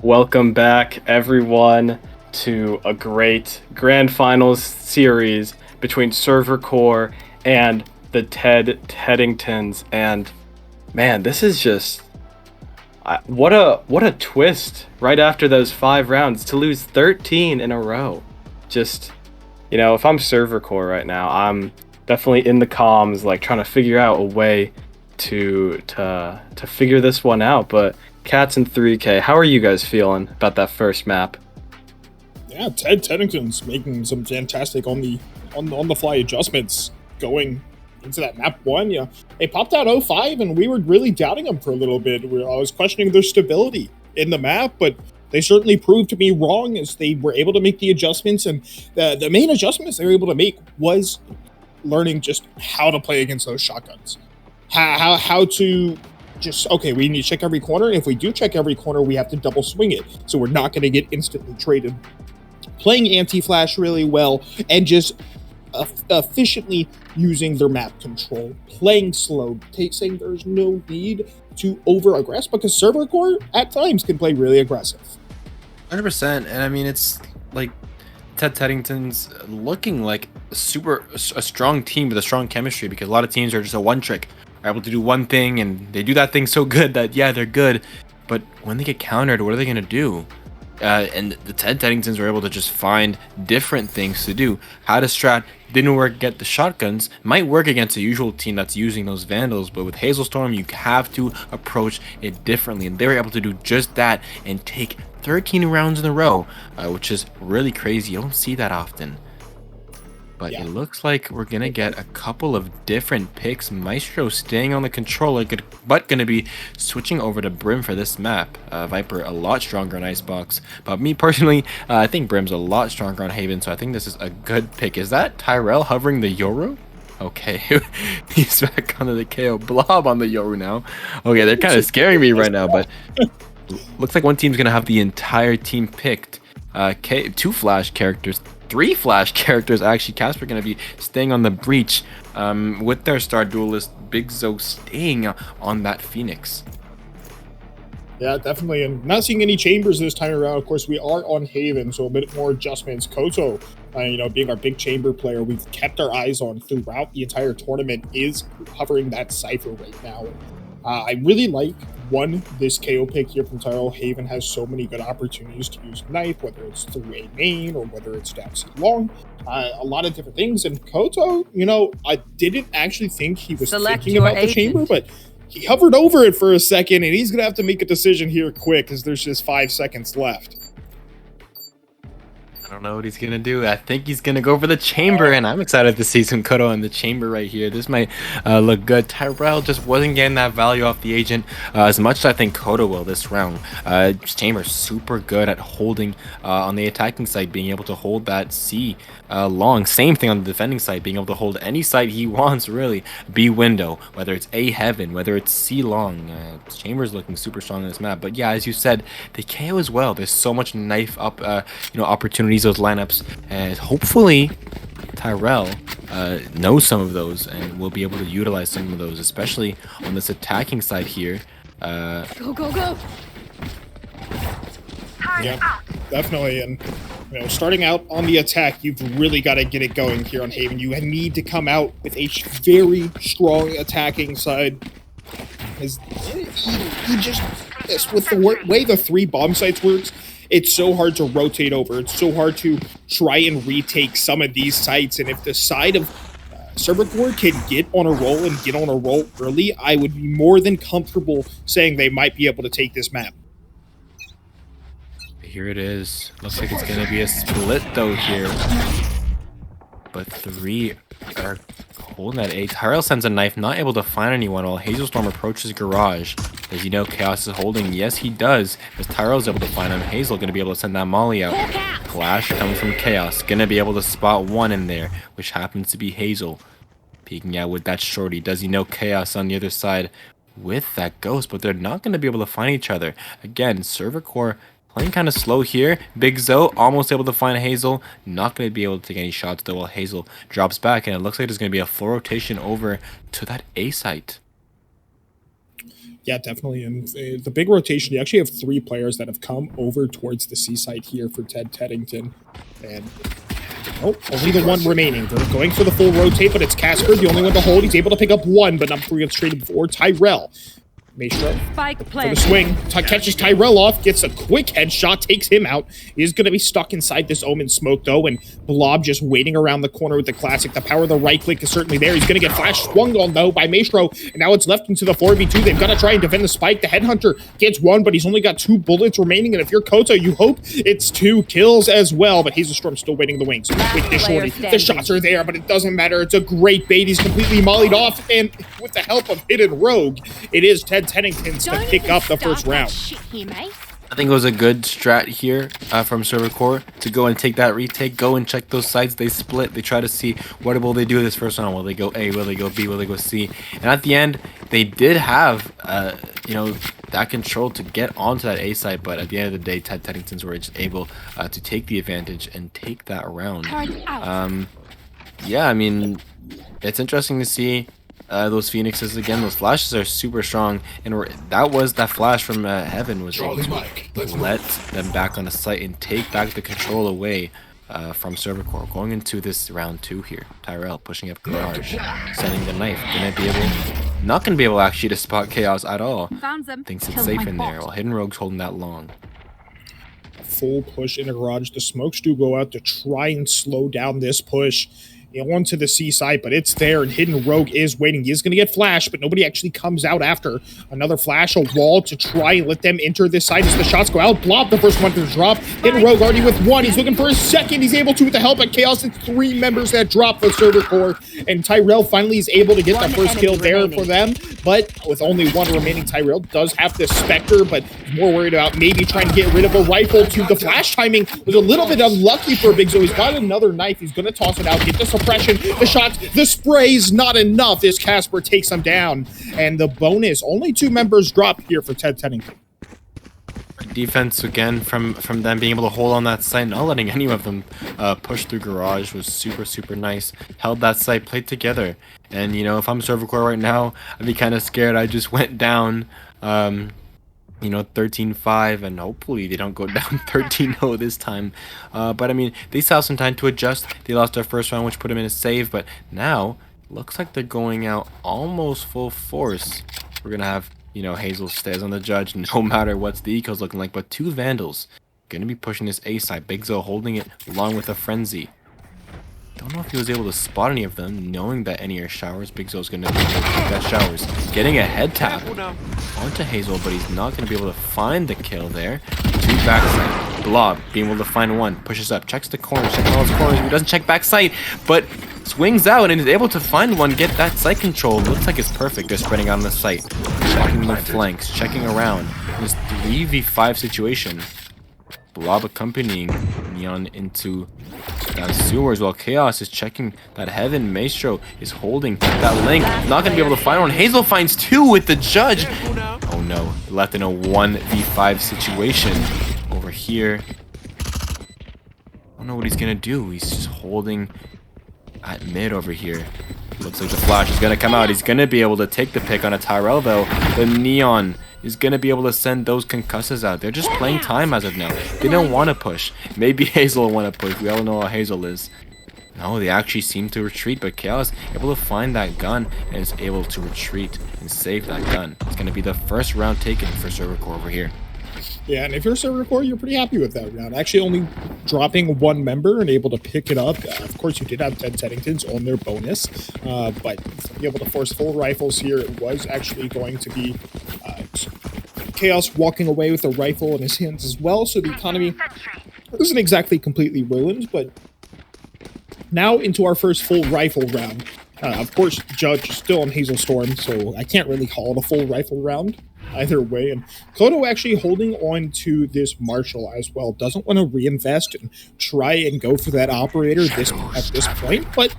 A: Welcome back, everyone, to a great grand finals series between Server Core and the Ted Teddingtons. And man, this is just what a twist! Right after those 5 rounds, to lose 13 in a row. Just, if I'm Server Core right now, I'm definitely in the comms, like trying to figure out a way to figure this one out. But Cats and 3K, how are you guys feeling about that first map?
B: Yeah, Ted Teddingtons making some fantastic on the fly adjustments going into that map 1. Yeah, they popped out 0-5, and we were really doubting them for a little bit. I was questioning their stability in the map, but they certainly proved to me wrong as they were able to make the adjustments. And the main adjustments they were able to make was learning just how to play against those shotguns, how to just, okay, we need to check every corner. And if we do check every corner, we have to double swing it, so we're not going to get instantly traded. Playing anti-flash really well, and just efficiently using their map control, playing slow, saying there's no need to over-aggress, because Server Core at times can play really aggressive.
C: 100%. And I mean, it's like Ted Teddington's looking like a strong team with a strong chemistry, because a lot of teams are just a one trick, are able to do one thing, and they do that thing so good that, yeah, they're good. But when they get countered, what are they going to do? And the Ted Teddingtons were able to just find different things to do. How to strat didn't work against the shotguns, might work against a usual team that's using those vandals, but with Hailstorm, you have to approach it differently. And they were able to do just that and take 13 rounds in a row, which is really crazy. You don't see that often. But
B: Yeah.
C: It looks like we're going to get a couple of different picks. Maestro staying on the controller, but going to be switching over to Brim for this map. Viper a lot stronger on Icebox. But me personally, I think Brim's a lot stronger on Haven, so I think this is a good pick. Is that Tyrell hovering the Yoru? Okay, he's back onto the KO blob on the Yoru now. Okay, they're kind of scaring me right now, but looks like one team's going to have the entire team picked. 2 flash characters, 3 flash characters actually. Casper going to be staying on the breach with their star duelist Big Zo staying on that Phoenix.
B: Yeah, definitely. And not seeing any chambers this time around. Of course, we are on Haven, so a bit more adjustments. Koto, being our big chamber player, we've kept our eyes on throughout the entire tournament, is hovering that Cypher right now. I really like, this KO pick here from Tyrell. Haven has so many good opportunities to use knife, whether it's through a main or whether it's down C long. A lot of different things. And Koto, I didn't actually think he was thinking about the chamber, but he hovered over it for a second, and he's going to have to make a decision here quick, because there's just 5 seconds left.
C: I don't know what he's going to do. I think he's going to go for the chamber, and I'm excited to see some Koto in the chamber right here. This might look good. Tyrell just wasn't getting that value off the agent as much as I think Koto will this round. Chamber super good at holding on the attacking side, being able to hold that C long. Same thing on the defending side, being able to hold any side he wants, really. B window, whether it's A heaven, whether it's C long. Chamber's looking super strong on this map. But yeah, as you said, the KO as well. There's so much knife up, opportunities, those lineups, and hopefully Tyrell knows some of those and will be able to utilize some of those, especially on this attacking side here.
D: Go, go, go!
B: Yeah, definitely. And starting out on the attack, you've really got to get it going here on Haven. You need to come out with a very strong attacking side. As he just, with the way the 3 bomb sites works, it's so hard to rotate over. It's so hard to try and retake some of these sites. And if the side of Server Core can get on a roll and get on a roll early, I would be more than comfortable saying they might be able to take this map.
C: Here it is. Looks like it's going to be a split though here. But 3 are holding that A. Tyrell sends a knife, not able to find anyone while Hailstorm approaches garage. Does he know Chaos is holding? Yes, he does. As Tyrell's able to find him, Hazel going to be able to send that molly out. Flash coming from Chaos. Going to be able to spot one in there, which happens to be Hazel. Peeking out with that shorty. Does he know Chaos on the other side with that ghost? But they're not going to be able to find each other. Again, Server Core playing kind of slow here. Big Zo almost able to find Hazel. Not going to be able to take any shots though while Hazel drops back. And it looks like there's going to be a full rotation over to that A site.
B: Yeah, definitely. And the big rotation, you actually have 3 players that have come over towards the seaside here for Ted Teddington. And only the one remaining. They're going for the full rotate, but it's Casper, the only one to hold. He's able to pick up 1, but not before he gets traded before Tyrell. Maestro for the swing, catches Tyrell off, gets a quick headshot, takes him out. He's going to be stuck inside this Omen smoke, though, and Blob just waiting around the corner with the classic. The power of the right click is certainly there. He's going to get flash swung on, though, by Maestro, and now it's left into the 4v2. They've got to try and defend the spike. The Headhunter gets 1, but he's only got 2 bullets remaining, and if you're Koto, you hope it's 2 kills as well, but Hazelstorm still waiting in the wings. With the shorty, the shots are there, but it doesn't matter. It's a great bait. He's completely mollied off, and with the help of Hidden Rogue, it is Ted Teddingtons to pick up the first round.
C: I think it was a good strat here from Server Core to go and take that retake, go and check those sides. They split. They try to see what will they do this first round. Will they go A? Will they go B? Will they go C? And at the end, they did have that control to get onto that A side. But at the end of the day, Ted Teddingtons were just able to take the advantage and take that round. Yeah, I mean, it's interesting to see. Those Phoenixes again, those flashes are super strong, and that flash from Heaven was able to let them back on the site and take back the control away from Server Core. Going into this round 2 here, Tyrell pushing up Garage, sending the knife, not gonna be able actually to spot Chaos at all. Thinks it's safe in there, while Hidden Rogue's holding that long.
B: Full push in the Garage. The smokes do go out to try and slow down this push onto the seaside, but it's there, and Hidden Rogue is waiting. He is going to get flashed, but nobody actually comes out after. Another flash, a wall to try and let them enter this side as the shots go out. Blob, the first one to drop. Hidden Rogue already with 1. He's looking for a second. He's able to with the help of Chaos. It's 3 members that drop the Server Core, and Tyrell finally is able to get the first kill there for them, but with only 1 remaining, Tyrell does have the Spectre, but he's more worried about maybe trying to get rid of a rifle too. The flash timing was a little bit unlucky for Big Zo. He's got another knife. He's going to toss it out, get the suppression, the shots, the sprays, not enough as Casper takes him down. And the bonus, only 2 members drop here for Ted Teddington.
C: Defense again from them being able to hold on that site, not letting any of them push through Garage was super nice. Held that site, played together. And if I'm Server Core right now, I'd be kind of scared. I just went down 13-5, and hopefully they don't go down 13-0 this time. But I mean, they still have some time to adjust. They lost their first round, which put them in a save, but now looks like they're going out almost full force. We're gonna have Hazel stays on the judge no matter what's the eco's looking like, but 2 Vandals gonna be pushing this A side. Big Zo holding it along with a Frenzy. Don't know if he was able to spot any of them, knowing that any are showers. Big Zo's gonna be able to take that showers. Getting a head tap onto Hazel, but he's not gonna be able to find the kill there. 2 backside. Blob being able to find 1. Pushes up, checks the corners, checking all his corners. He doesn't check backside, but swings out and is able to find 1, get that site control. Looks like it's perfect. They're spreading out on the site, checking the flanks, checking around. This 3v5 situation. Blob accompanying Neon into that sewers while Chaos is checking that Heaven. Maestro is holding that link. Not going to be able to find one. Hazel finds 2 with the judge. Oh no, left in a 1v5 situation over here. I don't know what he's going to do. He's just holding at mid over here. Looks like the flash is going to come out. He's going to be able to take the pick on a Tyrell though. The Neon is going to be able to send those concussors out. They're just playing time as of now. They don't want to push. Maybe Hazel will want to push. We all know how Hazel is. No, they actually seem to retreat, but Chaos able to find that gun and is able to retreat and save that gun. It's going to be the first round taken for Server Core over here.
B: Yeah, and if you're Server Core, you're pretty happy with that round. Actually only dropping 1 member and able to pick it up. Of course, you did have Ted Teddingtons on their bonus, but to be able to force full rifles here, it was actually going to be Chaos walking away with a rifle in his hands as well, so the economy isn't exactly completely ruined, but now into our first full rifle round. Of course, Judge still on Hazelstorm, so I can't really call it a full rifle round either way. And Koto actually holding on to this Marshall as well. Doesn't want to reinvest and try and go for that operator at this point, but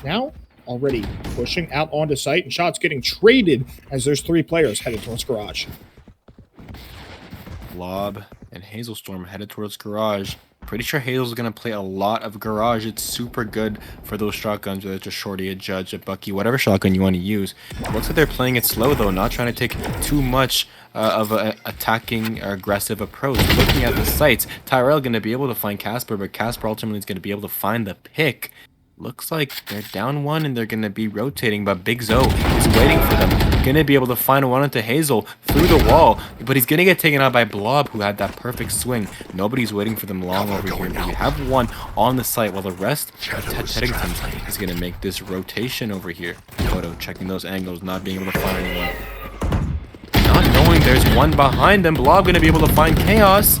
B: now already pushing out onto site and shots getting traded as there's 3 players headed towards Garage.
C: Blob And Hazelstorm headed towards Garage. Pretty sure Hazel's going to play a lot of Garage. It's super good for those shotguns, whether it's a Shorty, a Judge, a Bucky, whatever shotgun you want to use. It looks like they're playing it slow, though, not trying to take too much of an attacking or aggressive approach. Looking at the sights, Tyrell going to be able to find Casper, but Casper ultimately is going to be able to find the pick. Looks like they're down one and they're going to be rotating, but Big Zo is waiting for them. Going to be able to find one into Hazel through the wall, but he's going to get taken out by Blob, who had that perfect swing. Nobody's waiting for them long over here. We have one on the site, while the rest of Ted Teddingtons is going to make this rotation over here. Kodo checking those angles, not being able to find anyone. Not knowing there's one behind them. Blob going to be able to find Chaos.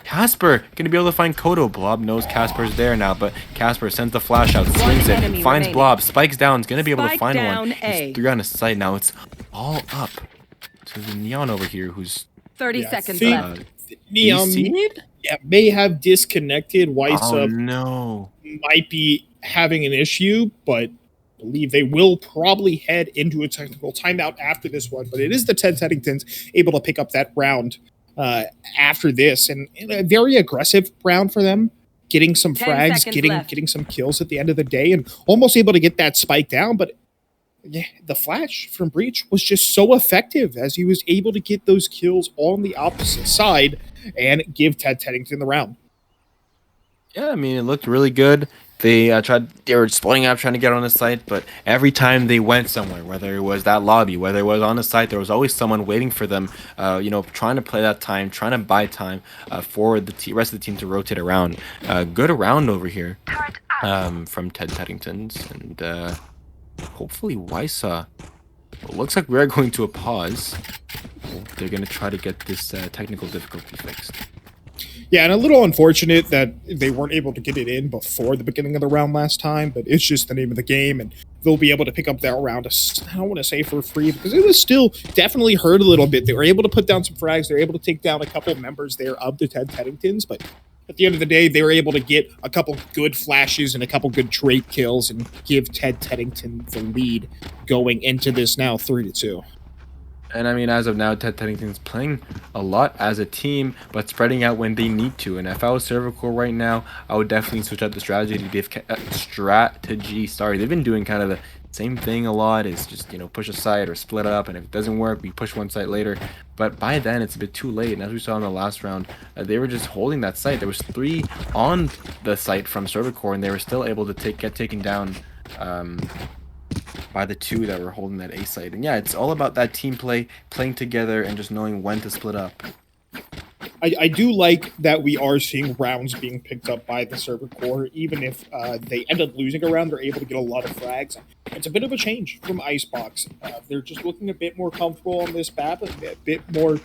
C: Casper gonna be able to find Kodo. Blob knows Casper's there now, but Casper sends the flash out, swings it, finds Blob, spikes down, is gonna be able to find one. He's 3 on his side now. It's all up to the Neon over here, who's
D: 30 seconds left.
B: Neon may have disconnected.
C: Oh no,
B: might be having an issue, but I believe they will probably head into a technical timeout after this one. But it is the Ted Teddingtons able to pick up that round after this, and a very aggressive round for them, getting some frags, getting some kills at the end of the day, and almost able to get that spike down. But yeah, the flash from Breach was just so effective as he was able to get those kills on the opposite side and give Ted Teddington the round.
C: Yeah, I mean, it looked really good. They were splitting up, trying to get on the site, but every time they went somewhere, whether it was that lobby, whether it was on the site, there was always someone waiting for them, trying to play that time, trying to buy time for the rest of the team to rotate around. Good round over here from Ted Teddingtons, and hopefully Wysa. It looks like we're going to a pause. They're going to try to get this technical difficulty fixed.
B: Yeah, and a little unfortunate that they weren't able to get it in before the beginning of the round last time, but it's just the name of the game, and they'll be able to pick up that round, I don't want to say for free, because it was still definitely hurt a little bit. They were able to put down some frags, they were able to take down a couple members there of the Ted Teddingtons, but at the end of the day, they were able to get a couple good flashes and a couple good trait kills and give Ted Teddington the lead going into this now 3-2.
C: And I mean, as of now, Ted Teddington's playing a lot as a team, but spreading out when they need to. And if I was Server Core right now, I would definitely switch up the strategy to give they've been doing kind of the same thing a lot, is just, push a site or split up. And if it doesn't work, we push one site later. But by then, it's a bit too late. And as we saw in the last round, they were just holding that site. There was 3 on the site from Server Core, and they were still able to get taken down by the 2 that were holding that A site. And yeah, it's all about that team play, playing together, and just knowing when to split up.
B: I do like that we are seeing rounds being picked up by the Server Core. Even if they end up losing a round, they're able to get a lot of frags. It's a bit of a change from Icebox. They're just looking a bit more comfortable on this map, a bit more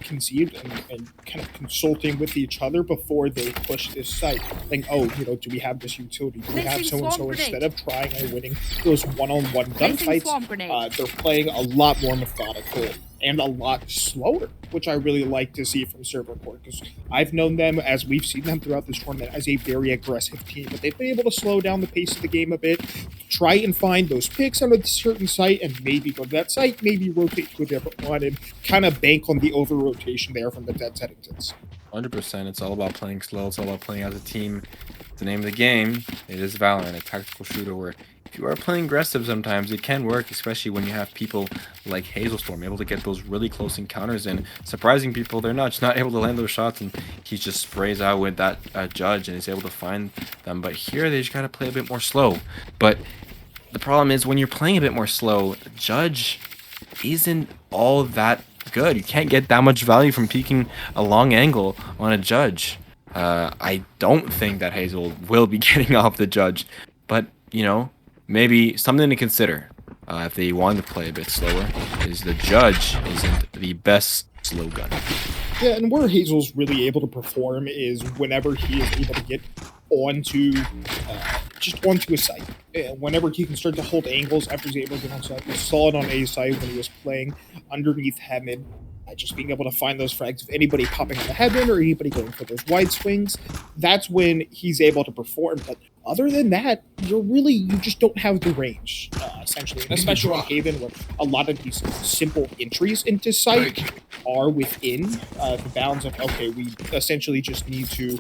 B: conceived and kind of consulting with each other before they push this site. Think, do we have this utility? Do we have so-and-so? Instead of trying and winning those one-on-one gunfights, they're playing a lot more methodical and a lot slower, which I really like to see from Server Core, because I've known them, as we've seen them throughout this tournament, as a very aggressive team, but they've been able to slow down the pace of the game a bit, try and find those picks on a certain site, and maybe go to that site, maybe rotate to a different one, and kind of bank on the over-rotation there from the Ted Teddingtons.
C: 100%. It's all about playing slow. It's all about playing as a team. It's the name of the game. It is Valorant, a tactical shooter where if you are playing aggressive sometimes, it can work, especially when you have people like Hazelstorm able to get those really close encounters and surprising people. They're not able to land those shots, and he just sprays out with that Judge and is able to find them. But here, they just got to play a bit more slow. But the problem is when you're playing a bit more slow, Judge isn't all that good. You can't get that much value from peeking a long angle on a Judge. I don't think that Hazel will be getting off the Judge, but maybe something to consider if they want to play a bit slower is the Judge isn't the best slow gun.
B: Yeah, and where Hazel's really able to perform is whenever he is able to get onto a site. Whenever he can start to hold angles after he's able to get on site. We saw it on A site when he was playing underneath Heaven. Just being able to find those frags, if anybody popping on the Heaven or anybody going for those wide swings, that's when he's able to perform. But other than that, you just don't have the range, essentially. And especially on Haven, where a lot of these simple entries into sight are within the bounds of, okay, we essentially just need to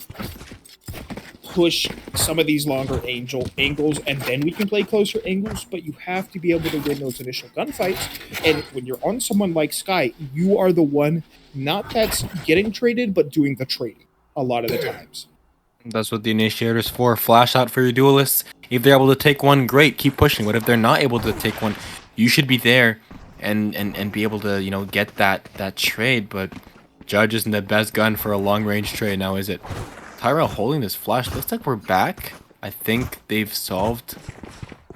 B: push some of these longer angles, and then we can play closer angles, but you have to be able to win those initial gunfights. And when you're on someone like Sky, you are the one not that's getting traded, but doing the trading a lot of the times.
C: That's what the initiator's for. Flash out for your duelists. If they're able to take one, great, keep pushing. But if they're not able to take one, you should be there and be able to, you know, get that trade. But Judge isn't the best gun for a long range trade now, is it? Tyrell holding this flash. Looks like we're back. I think they've solved.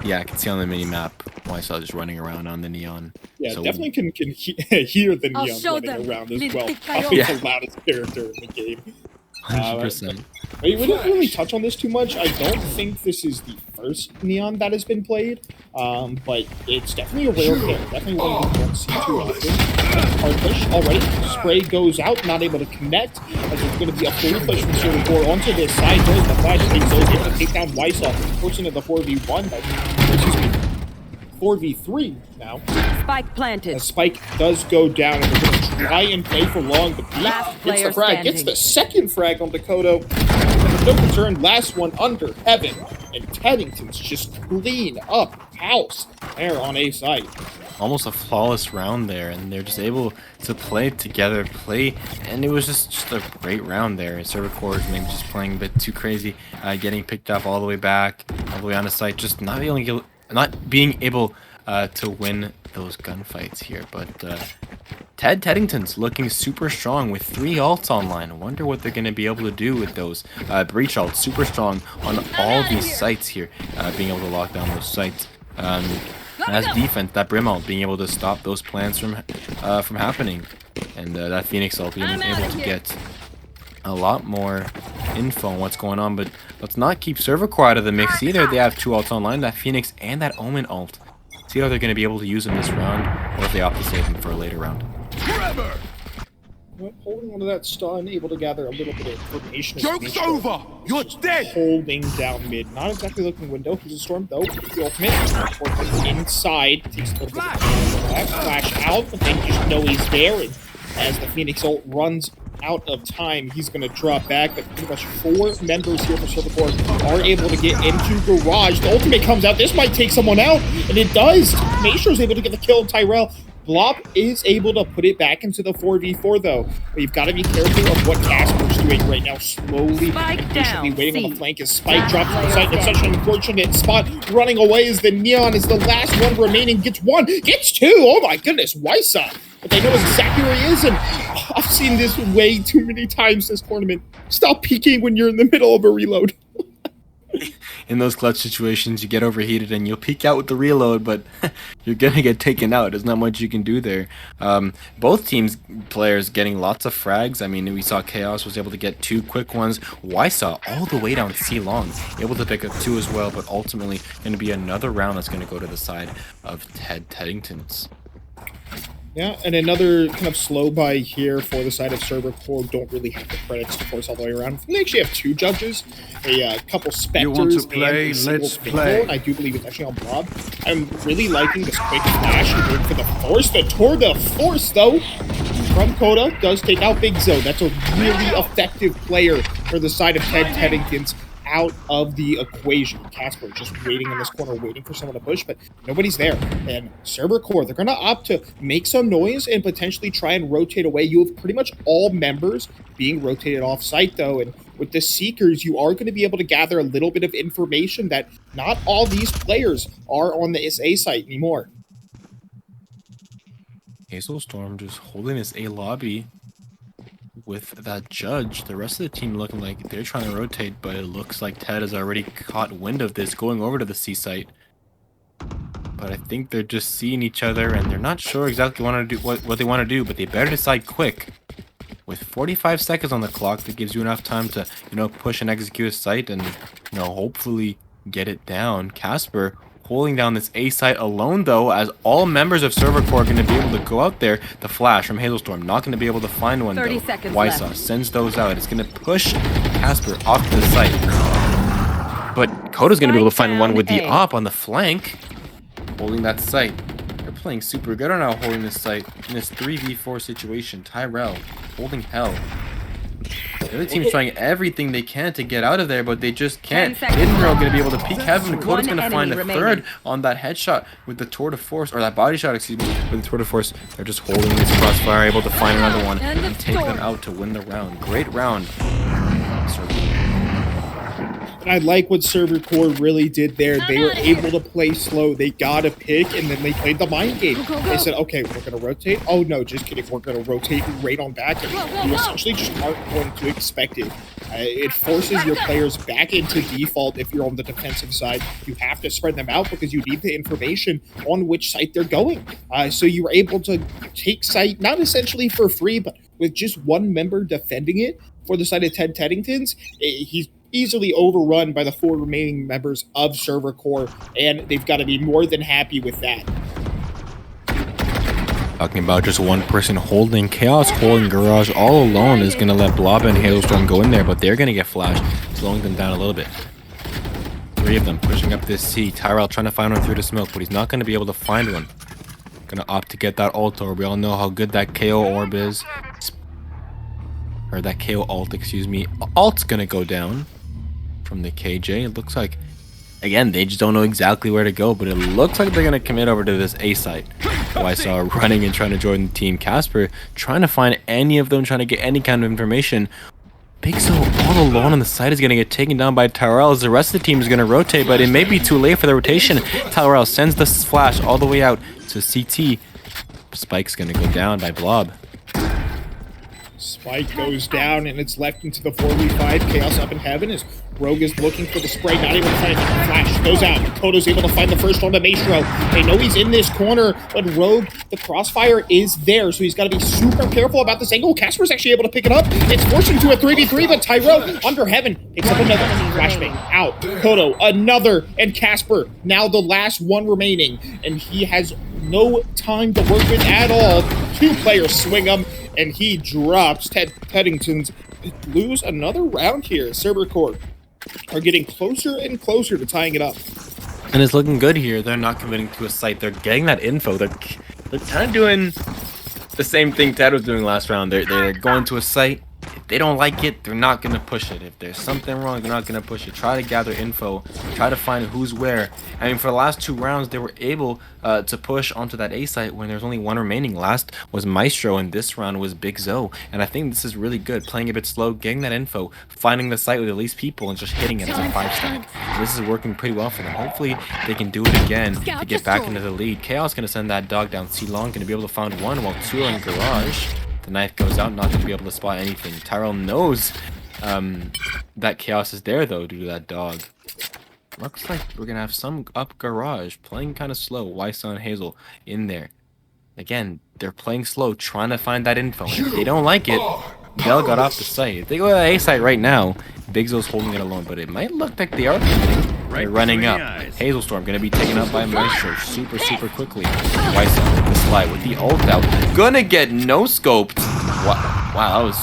C: Yeah, I can see on the mini map. I saw just running around on the neon.
B: Yeah,
C: So-
B: definitely can hear the
D: I'll
B: neon
D: show
B: running
D: them.
B: around as well.
D: Yeah.
B: Probably the loudest character in the game.
C: 100%.
B: We didn't really touch on this too much. I don't think this is the first neon that has been played, but it's definitely a rare kill. Definitely one you don't see too often. Hard push already. Spray goes out, not able to connect. As it's going to be a full push from Silver Core onto this side. Goes the flash. Takes those, able to take down Wysaw, forcing into the 4v1. Excuse me, 4v3 now.
D: Spike planted.
B: A spike does go down, and we're going to try and play for long. But
D: Last
B: gets
D: player
B: the frag,
D: standing.
B: gets the second frag on Dakota. And no concern, last one under heaven. And Teddingtons just clean up house there on A site.
C: Almost a flawless round there, and they're just able to play together, and it was just a great round there. Server Core is maybe just playing a bit too crazy, getting picked up all the way back, all the way on the site, just not being able to win those gunfights here. But Ted Teddingtons looking super strong with 3 ults online. I wonder what they're going to be able to do with those. Breach ults super strong on all these sites here, being able to lock down those sites. As defense, that Brim ult being able to stop those plans from happening, and that Phoenix ult being able to get a lot more info on what's going on. But let's not keep Server Core out of the mix either. They have 2 ults online, that Phoenix and that Omen ult. See how they're going to be able to use them this round, or if they opt to save them for a later round.
B: Holding onto that stun, able to gather a little bit of information.
E: Joke's over! You're dead!
B: Holding down mid. Not exactly looking window. He's a storm though. The ultimate. Inside. Takes a little bit of back. Flash out, but then you just know he's there. And as the Phoenix ult runs out of time, he's going to drop back. But pretty much 4 members here for Silver Core are able to get into Garage. The ultimate comes out. This might take someone out. And it does. Maestro's able to get the kill on Tyrell. Blop is able to put it back into the 4v4 though. But you've got to be careful of what Casper's doing right now. Slowly, patiently waiting on the flank as Spike drops from the site. It's such an unfortunate spot. Running away as the Neon is the last one remaining. Gets 1, gets 2. Oh my goodness, Wysa. But they know exactly where he is, and I've seen this way too many times this tournament. Stop peeking when you're in the middle of a reload.
C: In those clutch situations, you get overheated and you'll peek out with the reload, but you're gonna get taken out. There's not much you can do there. Both teams players getting lots of frags. I mean, we saw Chaos was able to get 2 quick ones. Wysa all the way down C long, able to pick up 2 as well, but ultimately gonna be another round that's gonna go to the side of Ted Teddingtons.
B: Yeah, and another kind of slow buy here for the side of Server Core. Don't really have the credits to force all the way around. We actually have 2 judges, a couple Spectres,
E: You want to play?
B: and a single
E: Let's
B: Pinnacle,
E: play.
B: and I do believe it's actually on Blob. I'm really liking this quick flash and going for the force. The tour de force, though, from Coda does take out Big Zo. That's a really effective player for the side of Ted Teddingtons out of the equation. Casper just waiting in this corner, waiting for someone to push, but nobody's there. And Server Core, they're going to opt to make some noise and potentially try and rotate away. You have pretty much all members being rotated off site, though, and with the Seekers, you are going to be able to gather a little bit of information that not all these players are on the SA site anymore.
C: Hazelstorm just holding this A lobby with that Judge. The rest of the team looking like they're trying to rotate, but it looks like Ted has already caught wind of this, going over to the C site. But I think they're just seeing each other, and they're not sure exactly what they want to do, but they better decide quick. With 45 seconds on the clock, that gives you enough time to, push and execute a site and, hopefully get it down. Casper holding down this A site alone, though, as all members of Server Core are going to be able to go out there. The flash from Hazelstorm, not going to be able to find one,
D: 30
C: though.
D: seconds
C: Wysaw
D: left.
C: sends those out. It's going to push Casper off to the site. But Coda's going to be able to find one with the
D: A.
C: op on the flank, holding that site. They're playing super good right now holding this site in this 3v4 situation. Tyrell holding hell. The other team's trying everything they can to get out of there, but they just can't. Inro gonna be able to peek heaven. Koda's gonna find a third on that headshot with the tour de force, or that body shot, excuse me, with the tour de force. They're just holding this crossfire, able to find another one and take them out to win the round. Great round.
B: And I like what Server Core really did there. They were able to play slow. They got a pick, and then they played the mind game. They said, okay, we're going to rotate. Oh, no, just kidding. We're going to rotate right on back. And you essentially just aren't going to expect it. It forces your players back into default if you're on the defensive side. You have to spread them out because you need the information on which site they're going. So you were able to take site, not essentially for free, but with just one member defending it for the side of Ted Teddingtons. He's easily overrun by the 4 remaining members of Server Core, and they've got to be more than happy with that.
C: Talking about just one person holding Chaos, holding Garage all alone is going to let Blob and Hailstorm go in there, but they're going to get flashed, slowing them down a little bit. 3 of them pushing up this C. Tyrell trying to find one through the smoke, but he's not going to be able to find one. Going to opt to get that ult orb. We all know how good that KO orb is. Or that KO ult, excuse me. Alt's going to go down from the KJ. It looks like, again, they just don't know exactly where to go, but it looks like they're going to commit over to this A site. Oh, I saw running and trying to join the team. Casper trying to find any of them, trying to get any kind of information. Big Zo all alone on the side is going to get taken down by Tyrell as the rest of the team is going to rotate, but it may be too late for the rotation. Tyrell sends the flash all the way out to CT. Spike's going to go down by Blob.
B: Spike goes down, and it's left into the 4v5. Chaos up in heaven as Rogue is looking for the spray, not able to find it. Flash goes out. Kodo's able to find the first one to Maestro. They know he's in this corner, but Rogue, the crossfire is there, so he's got to be super careful about this angle. Casper's actually able to pick it up. It's forced into a 3v3, but Tyrell under heaven picks up another. Flashbang out. Kodo, another, and Casper, now the last one remaining, and he has no time to work with at all. 2 players swing him, and he drops. Ted Teddingtons lose another round here. Server Core are getting closer and closer to tying it up.
C: And it's looking good here. They're not committing to a site. They're getting that info. They're kind of doing the same thing Ted was doing last round. They're going to a site. If they don't like it, they're not going to push it. If there's something wrong, they're not going to push it. Try to gather info. Try to find who's where. I mean, for the last 2 rounds, they were able to push onto that A site when there's only 1 remaining. Last was Maestro, and this round was Big Zo. And I think this is really good. Playing a bit slow, getting that info, finding the site with the least people, and just hitting it as a 5-stack. This is working pretty well for them. Hopefully, they can do it again to get back into the lead. Chaos going to send that dog down. C-Long going to be able to find 1 while 2 are in Garage. The knife goes out, not going to be able to spot anything. Tyrell knows that Chaos is there, though, due to that dog. Looks like we're going to have some up Garage, playing kind of slow. Wysa and Hazel in there. Again, they're playing slow, trying to find that info. If they don't like it, Dell got off the site. If they go to the A site right now, Big Zo's holding it alone, but it might look like they are committing. They're running up. Hailstorm going to be taken up by Maestro super quickly. Wysa with the slide with the ult out. Gonna get no-scoped. Wow, that was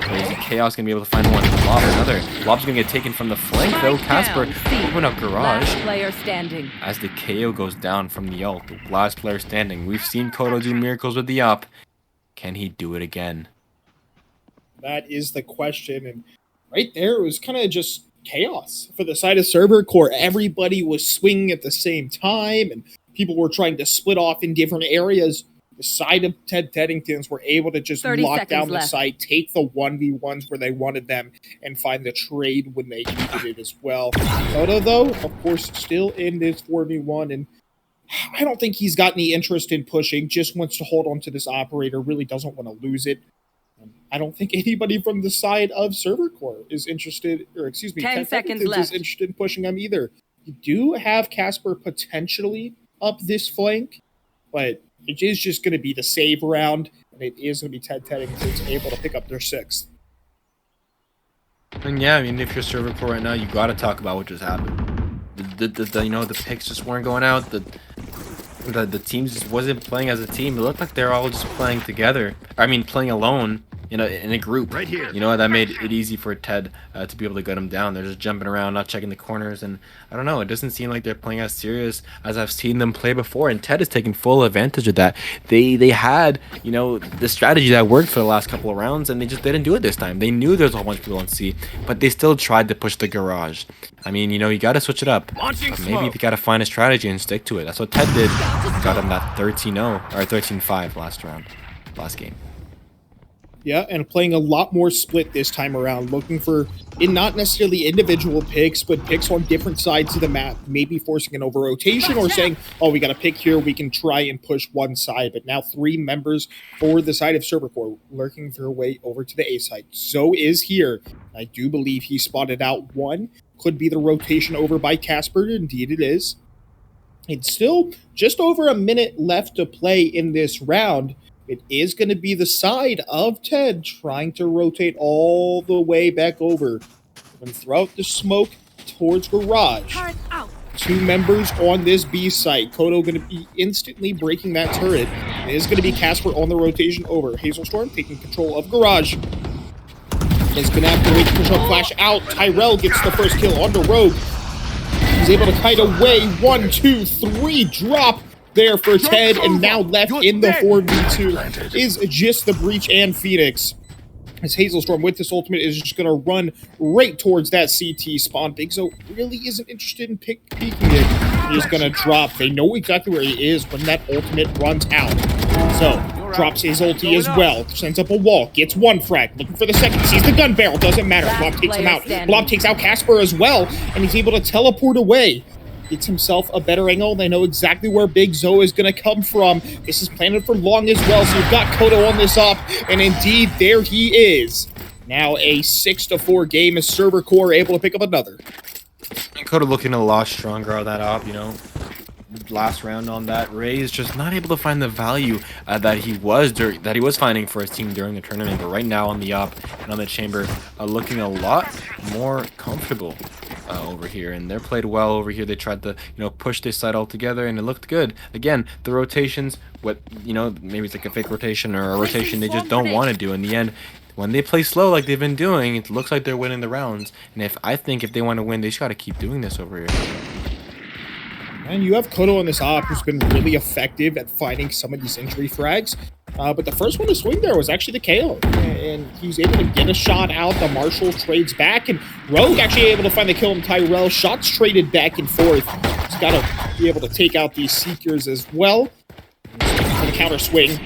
C: crazy. Chaos going to be able to find 1. Blob, another. Blob's going to get taken from the flank, though. Casper open up Garage.
D: Player standing.
C: As the KO goes down from the ult. The last player standing. We've seen Kodo do miracles with the up. Can he do it again?
B: That is the question, and right there it was kind of just chaos for the side of Server Core. Everybody was swinging at the same time, and people were trying to split off in different areas. The side of Ted Teddingtons were able to just lock down the site, take the 1v1s where they wanted them, and find the trade when they needed it as well. Oda, though, of course, still in this 4v1, and I don't think he's got any interest in pushing, just wants to hold on to this operator, really doesn't want to lose it. I don't think anybody from the side of Server Core is interested, or excuse me,
D: 10 seconds left.
B: Is interested in pushing them either. You do have Casper potentially up this flank, but it is just going to be the save round, and it is going to be Ted Teddingtons able to pick up their 6th.
C: And yeah, I mean, if you're Server Core right now, you got to talk about what just happened. The picks just weren't going out. The teams just wasn't playing as a team. It looked like they're all just playing together. I mean, playing alone in a group.
E: Right here.
C: That made it easy for Ted to be able to gut him down. They're just jumping around, not checking the corners, and I don't know. It doesn't seem like they're playing as serious as I've seen them play before. And Ted is taking full advantage of that. They had the strategy that worked for the last couple of rounds, and they just didn't do it this time. They knew there's a whole bunch of people on C, but they still tried to push the garage. I mean, you got to switch it up.
E: Launching
C: But maybe
E: smoke.
C: they got to find a strategy and stick to it. That's what Ted did. Got him that 13-0 or 13-5 last game.
B: Yeah, and playing a lot more split this time around, looking for, not necessarily individual picks, but picks on different sides of the map, maybe forcing an over-rotation or saying, oh, we got a pick here, we can try and push one side. But now 3 members for the side of Server Core lurking their way over to the A side. Zoe is here. I do believe he spotted out one. Could be the rotation over by Casper. Indeed it is. It's still just over a minute left to play in this round. It is going to be the side of Ted trying to rotate all the way back over. We're going to throw out the smoke towards garage.
D: Turret out.
B: 2 members on this B site. Kodo going to be instantly breaking that turret. It is going to be Casper on the rotation over. Hazelstorm taking control of garage. Is going to have to wait to push up flash out. Tyrell gets the first kill on the Rogue. He's able to kite away. 1, 2, 3 drop there for Ted, and now left in the 4v2 is just the Breach and Phoenix. As Hazelstorm with this ultimate is just going to run right towards that CT spawn. Big Zo really isn't interested in peeking it. He's going to drop. They know exactly where he is when that ultimate runs out. So, drops his ulti as well. Sends up a wall. Gets 1 frag. Looking for the second. Sees the gun barrel. Doesn't matter. Blob takes him out. Blob takes out Casper as well. And he's able to teleport away. Gets himself a better angle. They know exactly where Big Zo is going to come from. This is planted for long as well, so you've got Kodo on this up, and indeed, there he is. Now a 6-4 game as Server Core able to pick up another.
C: And Koda looking a lot stronger on that op, last round on that. Ray is just not able to find the value that he was finding for his team during the tournament, but right now on the op and on the chamber, looking a lot more comfortable over here, and they're played well over here. They tried to push this side all together, and it looked good. Again, the rotations, maybe it's like a fake rotation or a rotation they just don't want to do in the end. When they play slow like they've been doing, it looks like they're winning the rounds. And if they want to win, they just got to keep doing this over here.
B: And you have Kodo on this op who's been really effective at finding some of these injury frags. But the first one to swing there was actually the KO. And he's able to get a shot out. The Marshall trades back. And Rogue actually able to find the kill on Tyrell. Shots traded back and forth. He's got to be able to take out these Seekers as well. For the counter swing.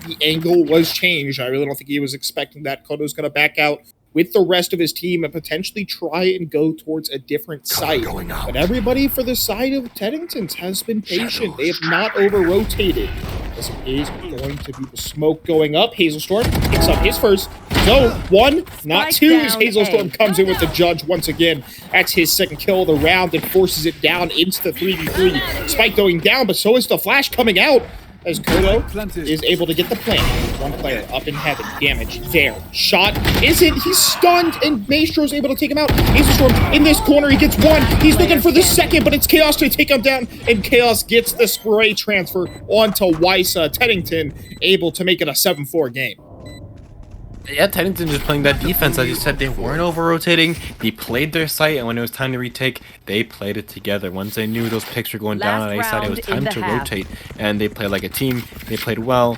B: The angle was changed. I really don't think he was expecting that. Kodo's going to back out with the rest of his team and potentially try and go towards a different site. But everybody for the side of Teddingtons has been patient. They have not over-rotated. This is going to be the smoke going up. Hazelstorm picks up his first. So, 1, not 2, as Hazelstorm comes in with the judge once again. That's his second kill of the round and forces it down into the 3v3. Spike going down, but so is the flash coming out. As Kodo is able to get the plant. 1 player up in heaven. Damage there. Shot isn't. He's stunned, and Maestro's able to take him out. Hazelstorm in this corner. He gets 1. He's looking for the second, but it's Chaos to take him down, and Chaos gets the spray transfer onto Wysa. Teddington able to make it a 7-4 game.
C: Yeah, Teddington just playing that defense. As you said, they weren't over-rotating. They played their site, and when it was time to retake, they played it together. Once they knew those picks were going down on A side, it was time to rotate. And they played like a team. They played well.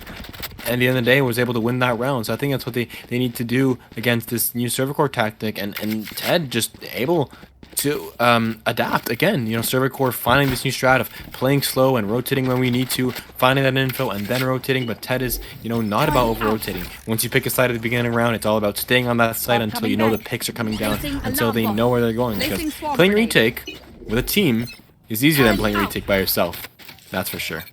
C: And at the end of the day, was able to win that round. So I think that's what they need to do against this new Server Core tactic. And Ted just able to adapt again. Server Core finding this new strat of playing slow and rotating when we need to, finding that info and then rotating. But Ted is not about over rotating. Once you pick a side at the beginning round, it's all about staying on that side until you know the picks are coming down, until they know where they're going. Because playing retake with a team is easier than playing retake by yourself. That's for sure.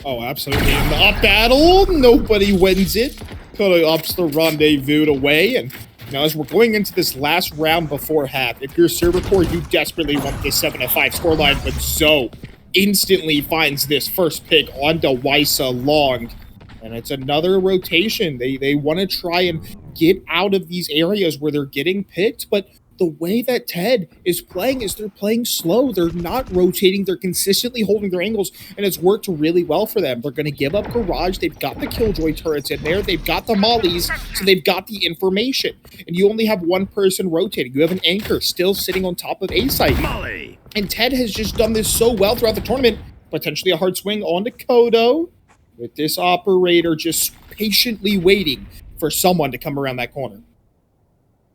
B: Oh, absolutely. In the up battle, nobody wins it. Kodo ups the rendezvous away, and now, as we're going into this last round before half, if you're Server Core, you desperately want this 7-5 scoreline, but Zoe instantly finds this first pick onto Wysa long. And it's another rotation. They want to try and get out of these areas where they're getting picked, but the way that Ted is playing is they're playing slow. They're not rotating. They're consistently holding their angles, and it's worked really well for them. They're going to give up Garage. They've got the Killjoy turrets in there. They've got the mollies, so they've got the information. And you only have one person rotating. You have an anchor still sitting on top of A site.
E: Molly.
B: And Ted has just done this so well throughout the tournament. Potentially a hard swing onto Kodo, with this operator just patiently waiting for someone to come around that corner.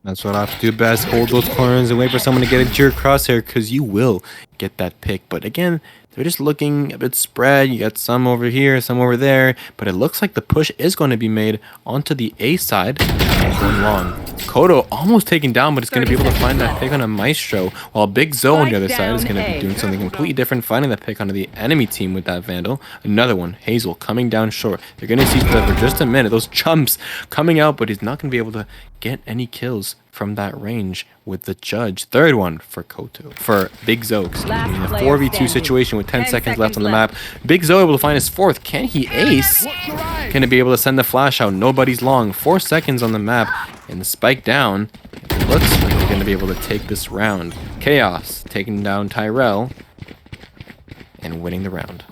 C: That's what I have to do best. Hold those corners and wait for someone to get into your crosshair, because you will get that pick. But again, they're just looking a bit spread. You got some over here, some over there. But it looks like the push is going to be made onto the A side. Going long. Kodo almost taken down, but it's going to be able to find that pick on a Maestro. While Big Zo on the other side is going to be doing something completely different, finding that pick onto the enemy team with that Vandal. Another one, Hazel, coming down short. They're going to see for just a minute those chumps coming out, but he's not going to be able to get any kills from that range with the judge. Third one for Big Zo, excuse me, in a 4v2 situation with 10 seconds left on the map. Big Zo able to find his fourth. Can he ace? Going to be able to send the flash out. Nobody's long. 4 seconds on the map, and the spike down. It looks like they're going to be able to take this round. Chaos taking down Tyrell and winning the round.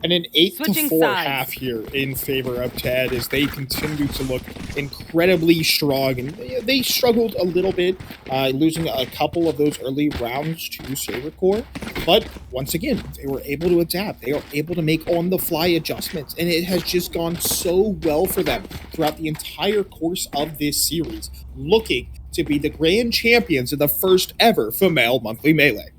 B: And an 8-4
D: Switching sides.
B: half here in favor of Ted as they continue to look incredibly strong. And they struggled a little bit, losing a couple of those early rounds to Server Core. But once again, they were able to adapt. They are able to make on-the-fly adjustments. And it has just gone so well for them throughout the entire course of this series, looking to be the grand champions of the first ever fmell monthly melee.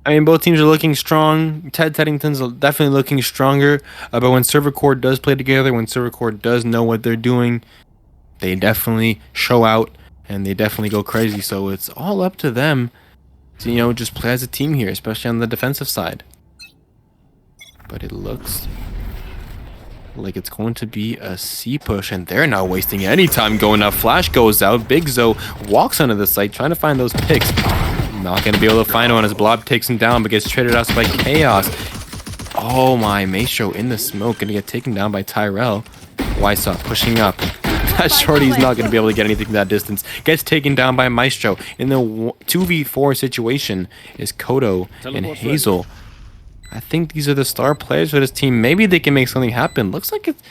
C: I mean, both teams are looking strong. Ted Teddingtons are definitely looking stronger. But when Server Core does play together, when Server Core does know what they're doing, they definitely show out and they definitely go crazy. So it's all up to them to, just play as a team here, especially on the defensive side. But it looks like it's going to be a C push, and they're not wasting any time going up. Flash goes out. Big Zo walks onto the site, trying to find those picks. Not going to be able to find one as Blob takes him down, but gets traded out by Chaos. Oh my, Maestro in the smoke, going to get taken down by Tyrell. Wysaw pushing up. That shorty's not going to be able to get anything from that distance. Gets taken down by Maestro. In the 2v4 situation is Kodo and Hazel. I think these are the star players for this team. Maybe they can make something happen. Looks like it's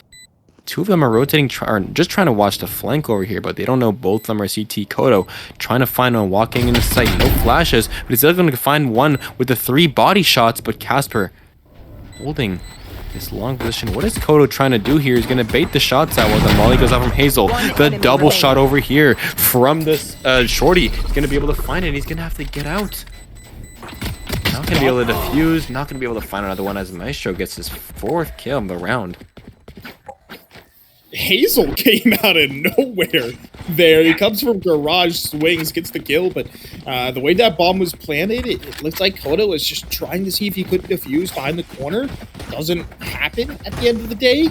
C: two of them are rotating, or just trying to watch the flank over here, but they don't know both of them are CT. Kodo trying to find one walking in the site. No flashes, but he's still going to find one with the 3 body shots, but Casper holding this long position. What is Kodo trying to do here? He's going to bait the shots out while the molly goes off from Hazel. The double shot over here from this shorty. He's going to be able to find it. He's going to have to get out. Not going to be able to defuse. Not going to be able to find another one as Maestro gets his 4th kill of the round.
B: Hazel came out of nowhere there. He comes from garage, swings, gets the kill, but the way that bomb was planted, it looked like Kodo was just trying to see if he could defuse behind the corner. Doesn't happen at the end of the day.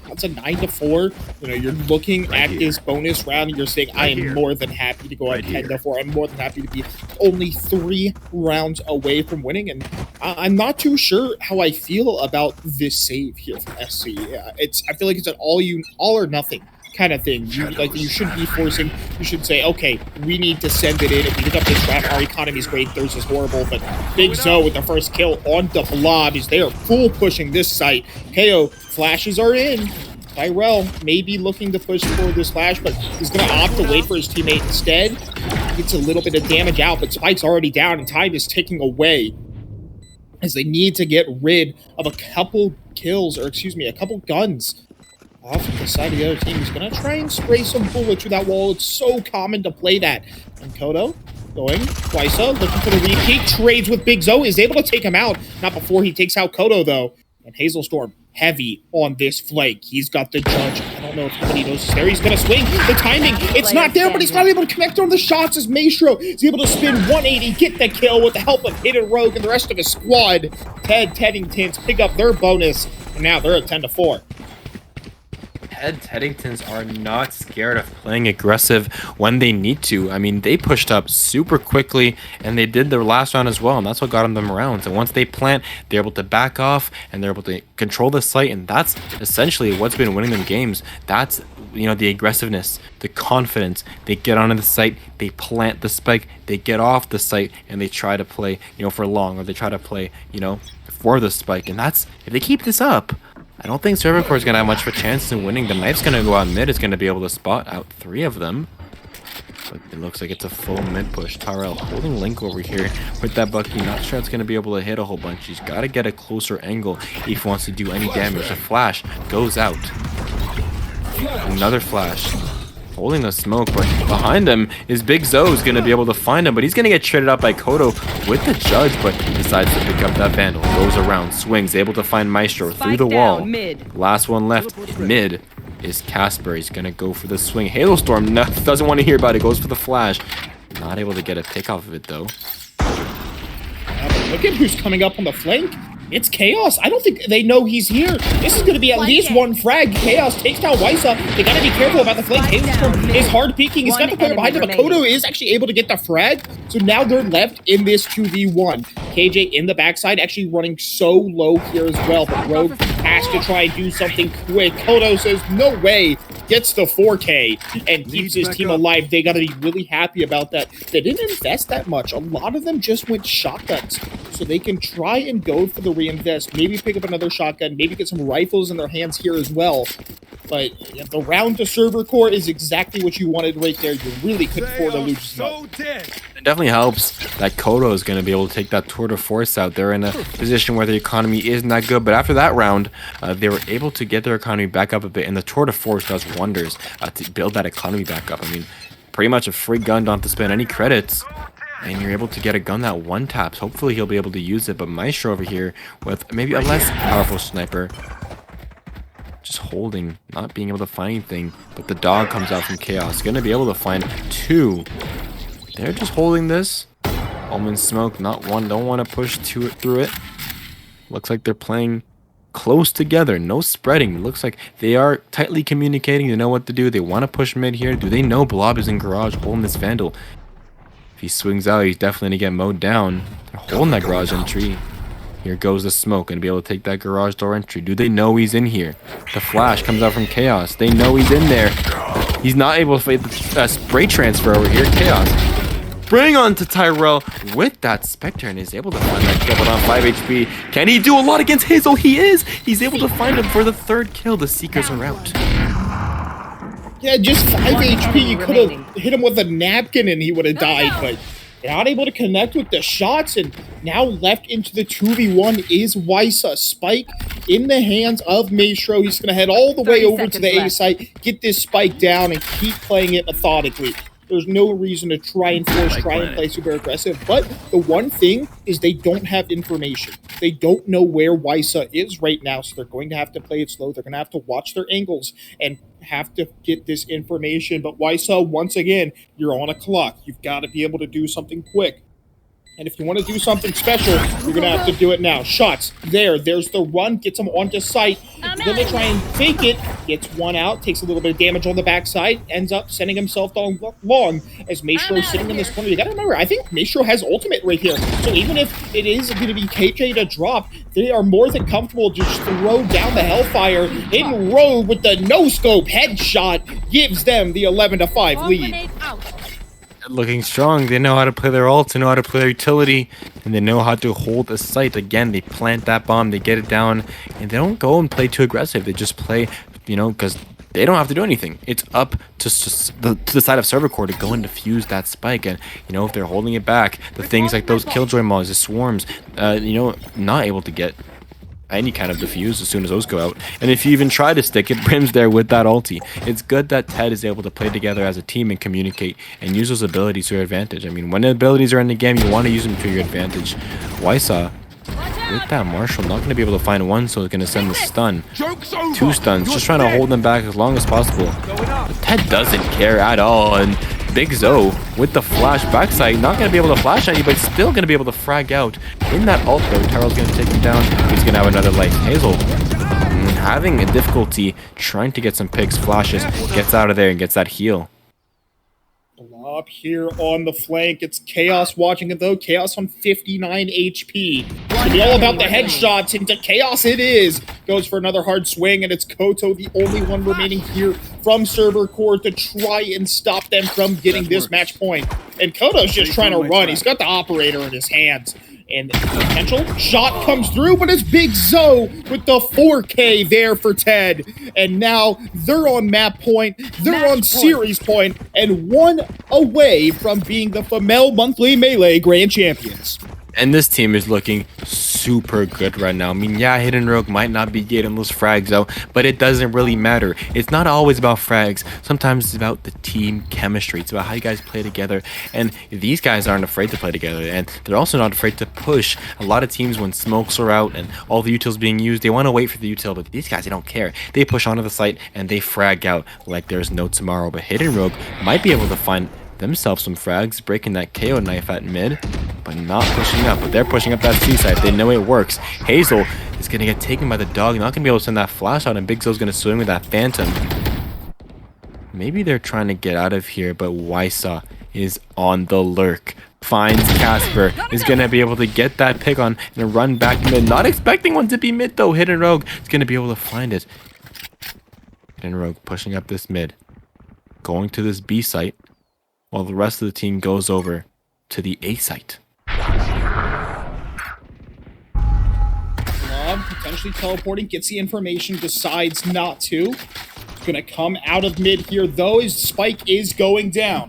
B: That's a 9-4. You're looking at this bonus round and you're saying, I am more than happy to go at 10-4. I'm more than happy to be only 3 rounds away from winning. And I'm not too sure how I feel about this save here from SC. I feel like it's an all or nothing kind of thing. You shouldn't be forcing. You should say, okay, we need to send it in. If we pick up this trap, our economy is great. Theirs is horrible. But Big Zo with the first kill on the Blob is there, full pushing this site. KO flashes are in. Tyrell may be looking to push for this flash, but he's going to opt to wait for his teammate instead. Gets a little bit of damage out, but Spike's already down, and time is ticking away as they need to get rid of a couple kills, or excuse me, a couple guns off the side of the other team. He's going to try and spray some bullets through that wall. It's so common to play that. And Kodo going, Wysa looking for the repeat, trades with Big Zo, is able to take him out. Not before he takes out Kodo, though. And Hailstorm heavy on this flank. He's got the judge. I don't know if anybody knows this there. He's going to swing. The timing, it's not there, but he's not able to connect on the shots as Maestro is able to spin 180, get the kill with the help of Hidden Rogue and the rest of his squad. Ted Teddingtons pick up their bonus, and now they're at 10-4.
C: Ted Teddingtons are not scared of playing aggressive when they need to. I mean, they pushed up super quickly, and they did their last round as well, and that's what got them around. So once they plant, they're able to back off, and they're able to control the site, and that's essentially what's been winning them games. That's the aggressiveness, the confidence. They get onto the site, they plant the spike, they get off the site, and they try to play, for long, or they try to play, for the spike. And that's, if they keep this up, I don't think Server Core is going to have much of a chance in winning. The Knife's going to go out mid, is going to be able to spot out 3 of them. But it looks like it's a full mid push. Tyrell holding Link over here with that Bucky. Not sure it's going to be able to hit a whole bunch. He's got to get a closer angle if he wants to do any damage. The flash goes out. Another flash. Holding the smoke, but behind him is Big Zoe's going to be able to find him, but he's going to get traded up by Kodo with the Judge, but decides to pick up that Vandal. Goes around, swings, able to find Maestro through the wall. Last one left, mid, is Casper. He's going to go for the swing. Hailstorm doesn't want to hear about it, goes for the flash. Not able to get a pick off of it, though.
B: Look at who's coming up on the flank. It's Chaos. I don't think they know he's here. This is going to be at least one frag. Chaos takes down Wysa. They got to be careful about the flank. Hailstorm is hard peeking. He's got the player behind him, but Kodo is actually able to get the frag. So now they're left in this 2v1. KJ in the backside, actually running so low here as well. But Rogue has to try and do something quick. Kodo says, no way. Gets the 4K and keeps his team alive. They got to be really happy about that. They didn't invest that much. A lot of them just went shotguns. So they can try and go for the reinvest. Maybe pick up another shotgun. Maybe get some rifles in their hands here as well. But the round to Server Core is exactly what you wanted right there. You really couldn't afford to lose.
C: It definitely helps that Kodo is going to be able to take that tour de force out. They're in a position where the economy isn't that good, but after that round, they were able to get their economy back up a bit, and the tour de force does wonders to build that economy back up. I mean, pretty much a free gun, don't have to spend any credits, and you're able to get a gun that one taps. Hopefully he'll be able to use it, but Maestro over here with maybe a less powerful sniper, just holding, not being able to find anything, but the dog comes out from Chaos, gonna be able to find 2. They're just holding this. Omen smoke, not one, don't want to push through it. Looks like they're playing close together, no spreading. Looks like they are tightly communicating. They know what to do. They want to push mid here. Do they know Blob is in garage holding this Vandal? If he swings out, he's definitely going to get mowed down. They're holding that garage entry. Here goes the smoke, and be able to take that garage door entry. Do they know he's in here? The flash comes out from Chaos. They know he's in there. He's not able to fight the spray transfer over here. Chaos bring on to Tyrell with that Spectre, and is able to find that kill, but on 5 HP. Can he do a lot against Hazel? He is! He's able to find him for the 3rd kill. The Seekers are out.
B: Yeah, just 5 HP. You could have hit him with a napkin and he would have died, but they're not able to connect with the shots, and now left into the 2v1 is Wysa. Spike in the hands of Maestro. He's going to head all the way over to the A site, get this spike down, and keep playing it methodically. There's no reason to try and play super aggressive. But the one thing is they don't have information. They don't know where Wysa is right now, so they're going to have to play it slow. They're going to have to watch their angles and have to get this information. But Wysa, once again, you're on a clock. You've got to be able to do something quick. And if you want to do something special, you're going to have to do it now. Shots. There's the run. Gets him onto site. He's going to try and fake it. Gets one out. Takes a little bit of damage on the backside. Ends up sending himself down long as Maestro's sitting in this corner. You got to remember, I think Maestro has ultimate right here. So even if it is going to be KJ to drop, they are more than comfortable to just throw down the Hellfire in Rogue with the no-scope headshot. Gives them the 11-5 lead.
C: Looking strong. They know how to play their ults, they know how to play their utility, and they know how to hold a site. Again, they plant that bomb, they get it down, and they don't go and play too aggressive. They just play, because they don't have to do anything. It's up to the side of Server Core to go and defuse that spike. And, if they're holding it back, the things like those Killjoy Mauls, the swarms, not able to get any kind of defuse as soon as those go out. And if you even try to stick it, Brim's there with that ulti. It's good that Ted is able to play together as a team and communicate and use those abilities to your advantage. I mean, when the abilities are in the game, you want to use them to your advantage. Wysa, with that Marshall, not going to be able to find one, so it's going to send the stun. 2 stuns, just trying to hold them back as long as possible. But Ted doesn't care at all, and Big Zoe with the flash backside, not going to be able to flash at you, but still going to be able to frag out. In that ult though, Tyrell's going to take him down. He's going to have another life. Hazel having a difficulty trying to get some picks, flashes, gets out of there and gets that heal.
B: A Up here on the flank, it's Chaos watching it though. Chaos on 59 HP. It's gonna be all about the headshots. Into Chaos it is. Goes for another hard swing, and it's Koto, the only one remaining here from Server Core to try and stop them from getting this match point. And Koto's just trying to run. He's got the operator in his hands. And the potential shot comes through, but it's Big Zo with the 4K there for Ted. And now they're on map point, they're on series point, and one away from being the fmell Monthly Melee Grand Champions.
C: And this team is looking super good right now. I mean, yeah, Hidden Rogue might not be getting those frags out, but it doesn't really matter. It's not always about frags. Sometimes it's about the team chemistry. It's about how you guys play together. And these guys aren't afraid to play together. And they're also not afraid to push. A lot of teams, when smokes are out and all the utils being used, they want to wait for the util. But these guys, they don't care. They push onto the site and they frag out like there's no tomorrow. But Hidden Rogue might be able to find themselves some frags, breaking that KO knife at mid, but not pushing up. But they're pushing up that C side. They know it works. Hazel is going to get taken by the dog, not going to be able to send that flash out, and Big Zo's going to swing with that phantom. Maybe they're trying to get out of here, but Wysa is on the lurk. Finds Casper, is going to be able to get that pick on and run back mid. Not expecting one to be mid though. Hidden Rogue is going to be able to find it. Hidden Rogue pushing up this mid, going to this B site, while the rest of the team goes over to the A site.
B: Rob potentially teleporting, gets the information, decides not to. Gonna come out of mid here, though, his spike is going down.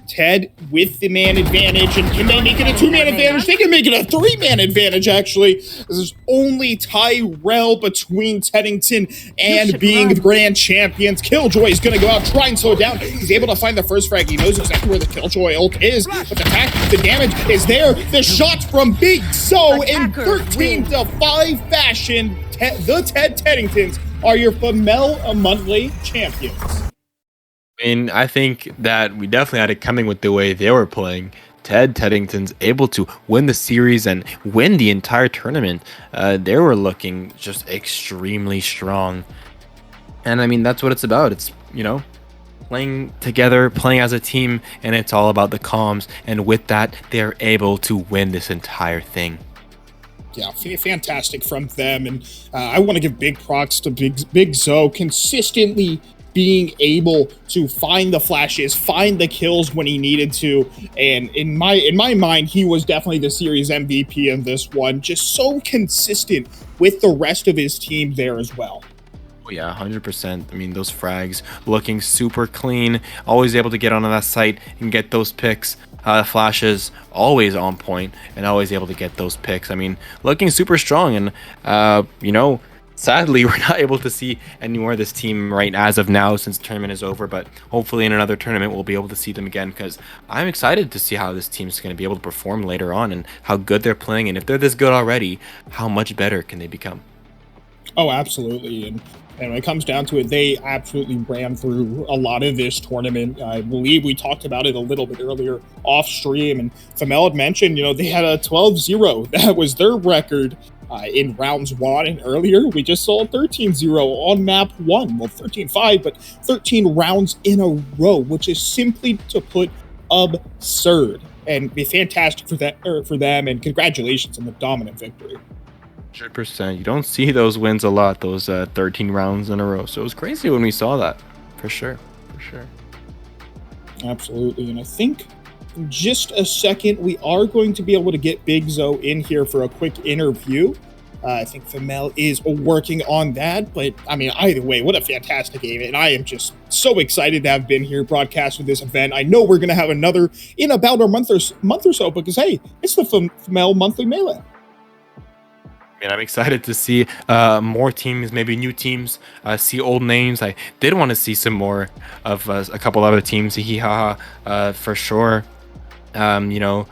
B: Ted with the man advantage, and can they make it a 2-man advantage? They can make it a 3-man advantage, actually. There's only Tyrell between Teddington and being the grand champions. Killjoy is going to go out, try and slow it down. He's able to find the first frag. He knows exactly where the Killjoy ult is, but the damage is there. The shot from Big Zo in 13-5 fashion. The Ted Teddingtons are your fmell Monthly champions.
C: I mean, I think that we definitely had it coming with the way they were playing. Ted Teddington's able to win the series and win the entire tournament. They were looking just extremely strong. And I mean, that's what it's about. It's, you know, playing together, playing as a team, and it's all about the comms. And with that, they're able to win this entire thing.
B: Yeah, fantastic from them. And I want to give big props to Big Zo consistently being able to find the flashes, find the kills when he needed to. And in my mind, he was definitely the series MVP in this one. Just so consistent with the rest of his team there as well.
C: Oh yeah, 100%. I mean, those frags looking super clean, always able to get onto that site and get those picks. Flashes always on point and always able to get those picks. I mean, looking super strong. And, you know, sadly, we're not able to see any more of this team right as of now since the tournament is over. But hopefully in another tournament, we'll be able to see them again, because I'm excited to see how this team's going to be able to perform later on and how good they're playing. And if they're this good already, how much better can they become?
B: Oh, absolutely. And when it comes down to it, they absolutely ran through a lot of this tournament. I believe we talked about it a little bit earlier off stream, and fmell had mentioned, you know, they had a 12-0. That was their record in rounds 1, and earlier we just saw 13-0 on map 1. Well, 13-5, but 13 rounds in a row, which is simply to put absurd. And be fantastic for them, and congratulations on the dominant victory.
C: 100%. You don't see those wins a lot, those 13 rounds in a row. So it was crazy when we saw that. For sure. For sure.
B: Absolutely. And I think in just a second, we are going to be able to get Big Zo in here for a quick interview. I think fmell is working on that. But, I mean, either way, what a fantastic game. And I am just so excited to have been here broadcasting this event. I know we're going to have another in about a month or so because, hey, it's the fmell Monthly Melee.
C: And I'm excited to see more teams, maybe new teams, see old names. I did want to see some more of a couple other teams, for sure. You know,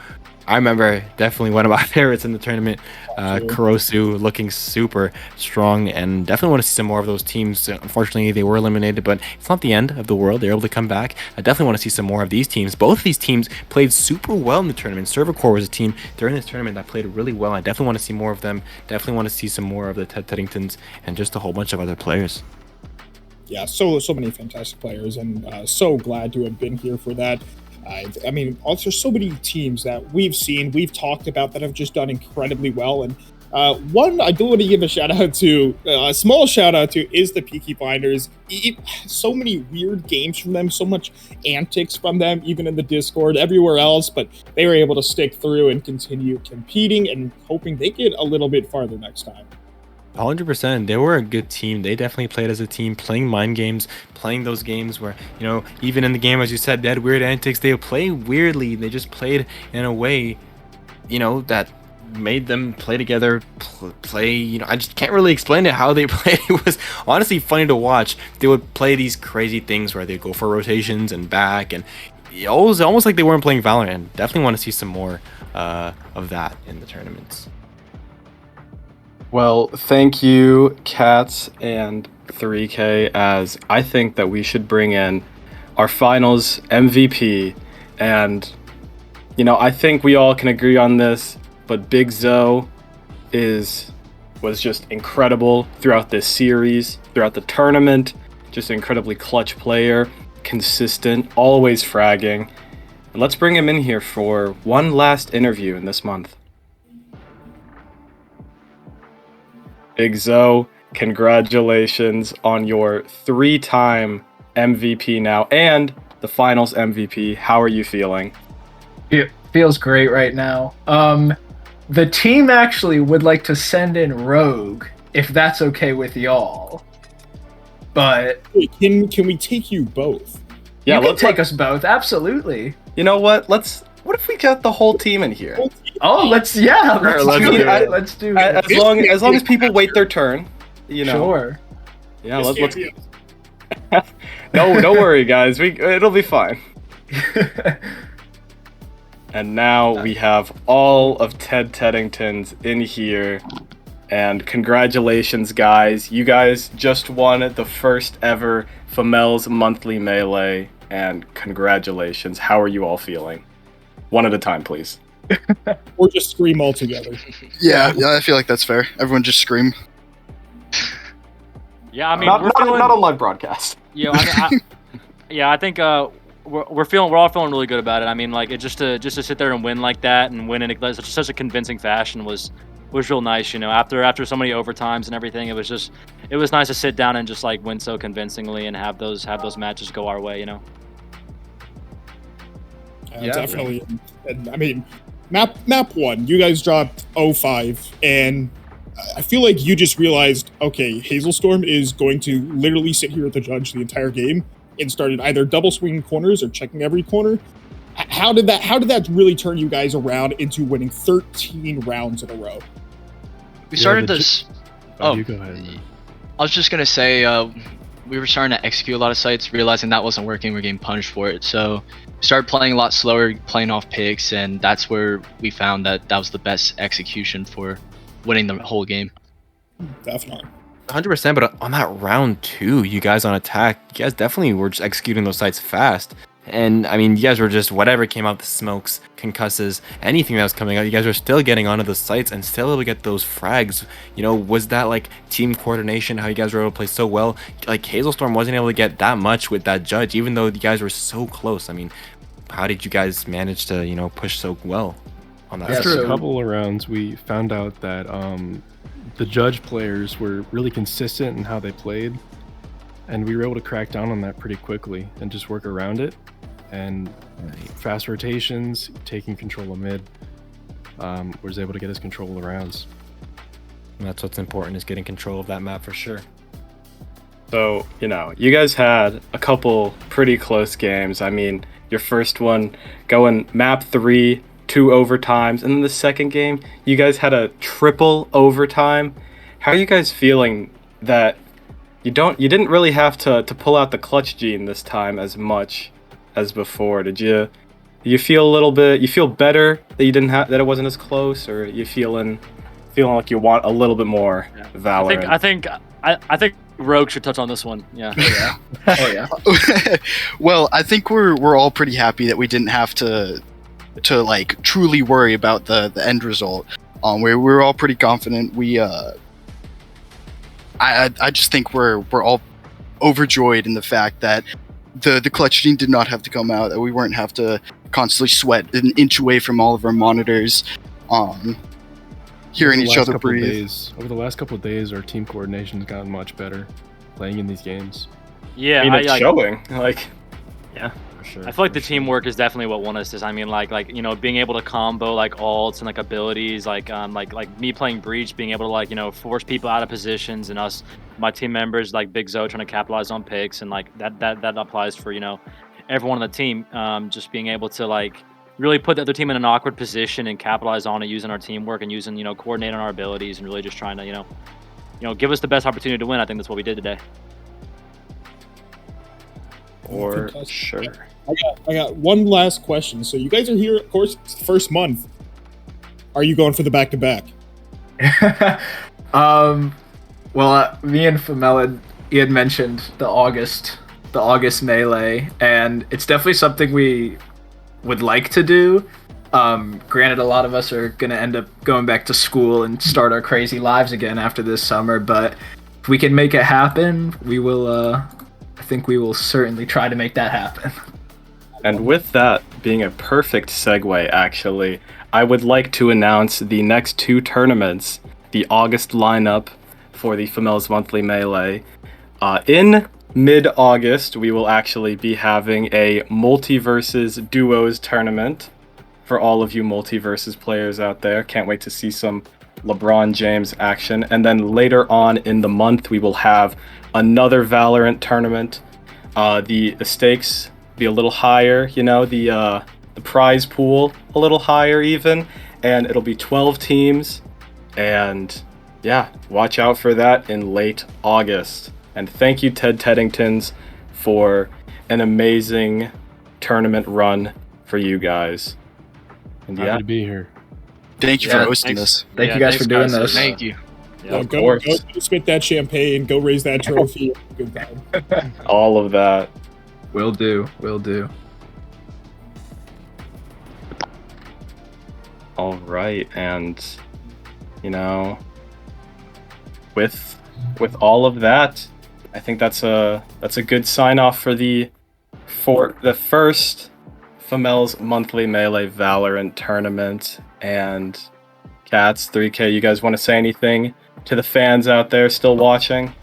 C: I remember definitely one of my favorites in the tournament, Kurosu, looking super strong, and definitely want to see some more of those teams. Unfortunately, they were eliminated, but it's not the end of the world. They're able to come back. I definitely want to see some more of these teams. Both of these teams played super well in the tournament. Server Core was a team during this tournament that played really well. I definitely want to see more of them. Definitely want to see some more of the Ted Teddingtons and just a whole bunch of other players.
B: Yeah, so many fantastic players, and so glad to have been here for that. I mean, also so many teams that we've talked about that have just done incredibly well. And one I do want to give a shout out to, a small shout out to, is the Peaky Blinders. So many weird games from them, so much antics from them, even in the Discord, everywhere else. But they were able to stick through and continue competing and hoping they get a little bit farther next time.
C: 100%. They were a good team. They definitely played as a team, playing mind games, playing those games where, even in the game, as you said, they had weird antics. They play weirdly. They just played in a way, that made them play together, play, I just can't really explain it how they played. It was honestly funny to watch. They would play these crazy things where they'd go for rotations and back, and it was almost like they weren't playing Valorant. Definitely want to see some more of that in the tournaments.
A: Well, thank you, Cats and 3K, as I think that we should bring in our finals MVP. And, I think we all can agree on this, but Big Zoe was just incredible throughout this series, throughout the tournament. Just an incredibly clutch player, consistent, always fragging. And let's bring him in here for one last interview in this month. Big Zoe, congratulations on your 3-time MVP now and the finals MVP. How are you feeling?
F: It feels great right now. The team actually would like to send in Rogue, if that's okay with y'all. But
B: Wait, can we take you both?
A: Yeah,
F: you can take us both, absolutely.
A: You know what? What if we got the whole team in here?
F: Oh, let's do it. Let's do it.
A: As long as people wait their turn,
F: Sure.
A: Yeah, let's. No, don't worry, guys. It'll be fine. And now we have all of Ted Teddingtons in here. And congratulations, guys. You guys just won the first ever fmell's monthly melee. And congratulations. How are you all feeling? One at a time, please.
B: Or just scream all together.
G: Yeah, I feel like that's fair. Everyone just scream.
H: Yeah, I mean,
A: not on live broadcast.
H: Yeah, I think we're all feeling really good about it. I mean, like, it just to sit there and win like that and win in such a convincing fashion was real nice. After so many overtimes and everything, it was nice to sit down and just like win so convincingly and have those matches go our way.
B: Yeah, definitely. And I mean, map 1, you guys dropped 05, and I feel like you just realized, okay, Hailstorm is going to literally sit here at the judge the entire game and started either double swinging corners or checking every corner. How did that really turn you guys around into winning 13 rounds in a row?
I: We started this.
J: You go ahead.
I: I was just gonna say, we were starting to execute a lot of sites, realizing that wasn't working. We're getting punished for it, so we started playing a lot slower, playing off picks, and that's where we found that was the best execution for winning the whole game.
B: Definitely.
C: 100%, but on that round 2, you guys on attack, you guys definitely were just executing those sites fast. And I mean, you guys were just whatever came out, the smokes, concusses, anything that was coming out, you guys were still getting onto the sites and still able to get those frags. Was that like team coordination, how you guys were able to play so well? Like, Hailstorm wasn't able to get that much with that judge, even though you guys were so close. I mean, how did you guys manage to, push so well on that?
J: After a couple of rounds, we found out that the judge players were really consistent in how they played, and we were able to crack down on that pretty quickly and just work around it. And fast rotations, taking control of mid, was able to get us control of the rounds.
C: And that's what's important, is getting control of that map for sure.
A: So, you guys had a couple pretty close games. I mean, your first one going map 3, 2 overtimes, and then the second game, you guys had a triple overtime. How are you guys feeling that you didn't really have to pull out the clutch gene this time as much as before? Did you feel a little bit, you feel better that that it wasn't as close, or you feeling like you want a little bit more Valorant?
H: I think Rogue should touch on this one. Yeah.
F: Oh yeah.
G: Well, I think we're all pretty happy that we didn't have to like truly worry about the end result. We're all pretty confident. I just think we're all overjoyed in the fact that the clutch team did not have to come out, that we weren't have to constantly sweat an inch away from all of our monitors, hearing each other breathe.
J: Over the last couple of days, our team coordination has gotten much better playing in these games.
H: Yeah,
A: I mean, it's showing.
C: Yeah, for sure.
H: I feel like the teamwork is definitely what won us this. I mean, being able to combo like ults and like abilities, like me playing Breach, being able to force people out of positions, and us, my team members like Big Zo trying to capitalize on picks, and like that applies for everyone on the team. Just being able to really put the other team in an awkward position and capitalize on it using our teamwork and using coordinating our abilities and really just trying to give us the best opportunity to win. I think that's what we did today.
A: For
B: Fantastic.
A: sure.
B: I got one last question. So you guys are here, of course, it's the first month. Are you going for the back-to-back?
F: Well, me and fmell had mentioned the August melee, and it's definitely something we would like to do. Granted, a lot of us are gonna end up going back to school and start our crazy lives again after this summer, but if we can make it happen, we will. I think we will certainly try to make that happen.
A: And with that being a perfect segue, actually, I would like to announce the next two tournaments, the August lineup for the fmell's Monthly Melee. In mid-August, we will actually be having a Multiverses Duos tournament for all of you Multiverses players out there. Can't wait to see some LeBron James action. And then later on in the month, we will have another Valorant tournament. The stakes be a little higher, the prize pool a little higher even, and it'll be 12 teams. And yeah, watch out for that in late August. And thank you, Ted Teddingtons, for an amazing tournament run for you guys. And
J: Happy to be here.
G: Thank you for hosting this.
F: Thank you guys for doing this.
I: Thank you.
A: Yeah,
B: go spit that champagne, go raise that trophy. Good time.
A: all of that.
F: Will do.
A: All right, and with all of that, I think that's a good sign off for the first fmell's Monthly Melee Valorant tournament. And Cats, 3K, you guys want to say anything to the fans out there still watching?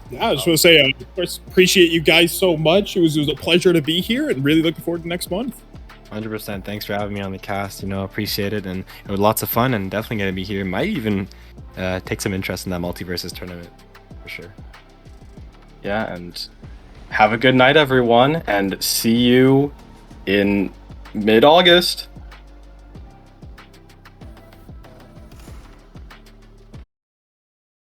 B: Yeah, I just want to say, of course, appreciate you guys so much. It was a pleasure to be here, and really looking forward to next month.
C: 100%. Thanks for having me on the cast. Appreciate it, and it was lots of fun. And definitely gonna be here. Might even take some interest in that Multiverses tournament for sure.
A: Yeah, and have a good night, everyone, and see you in mid-August.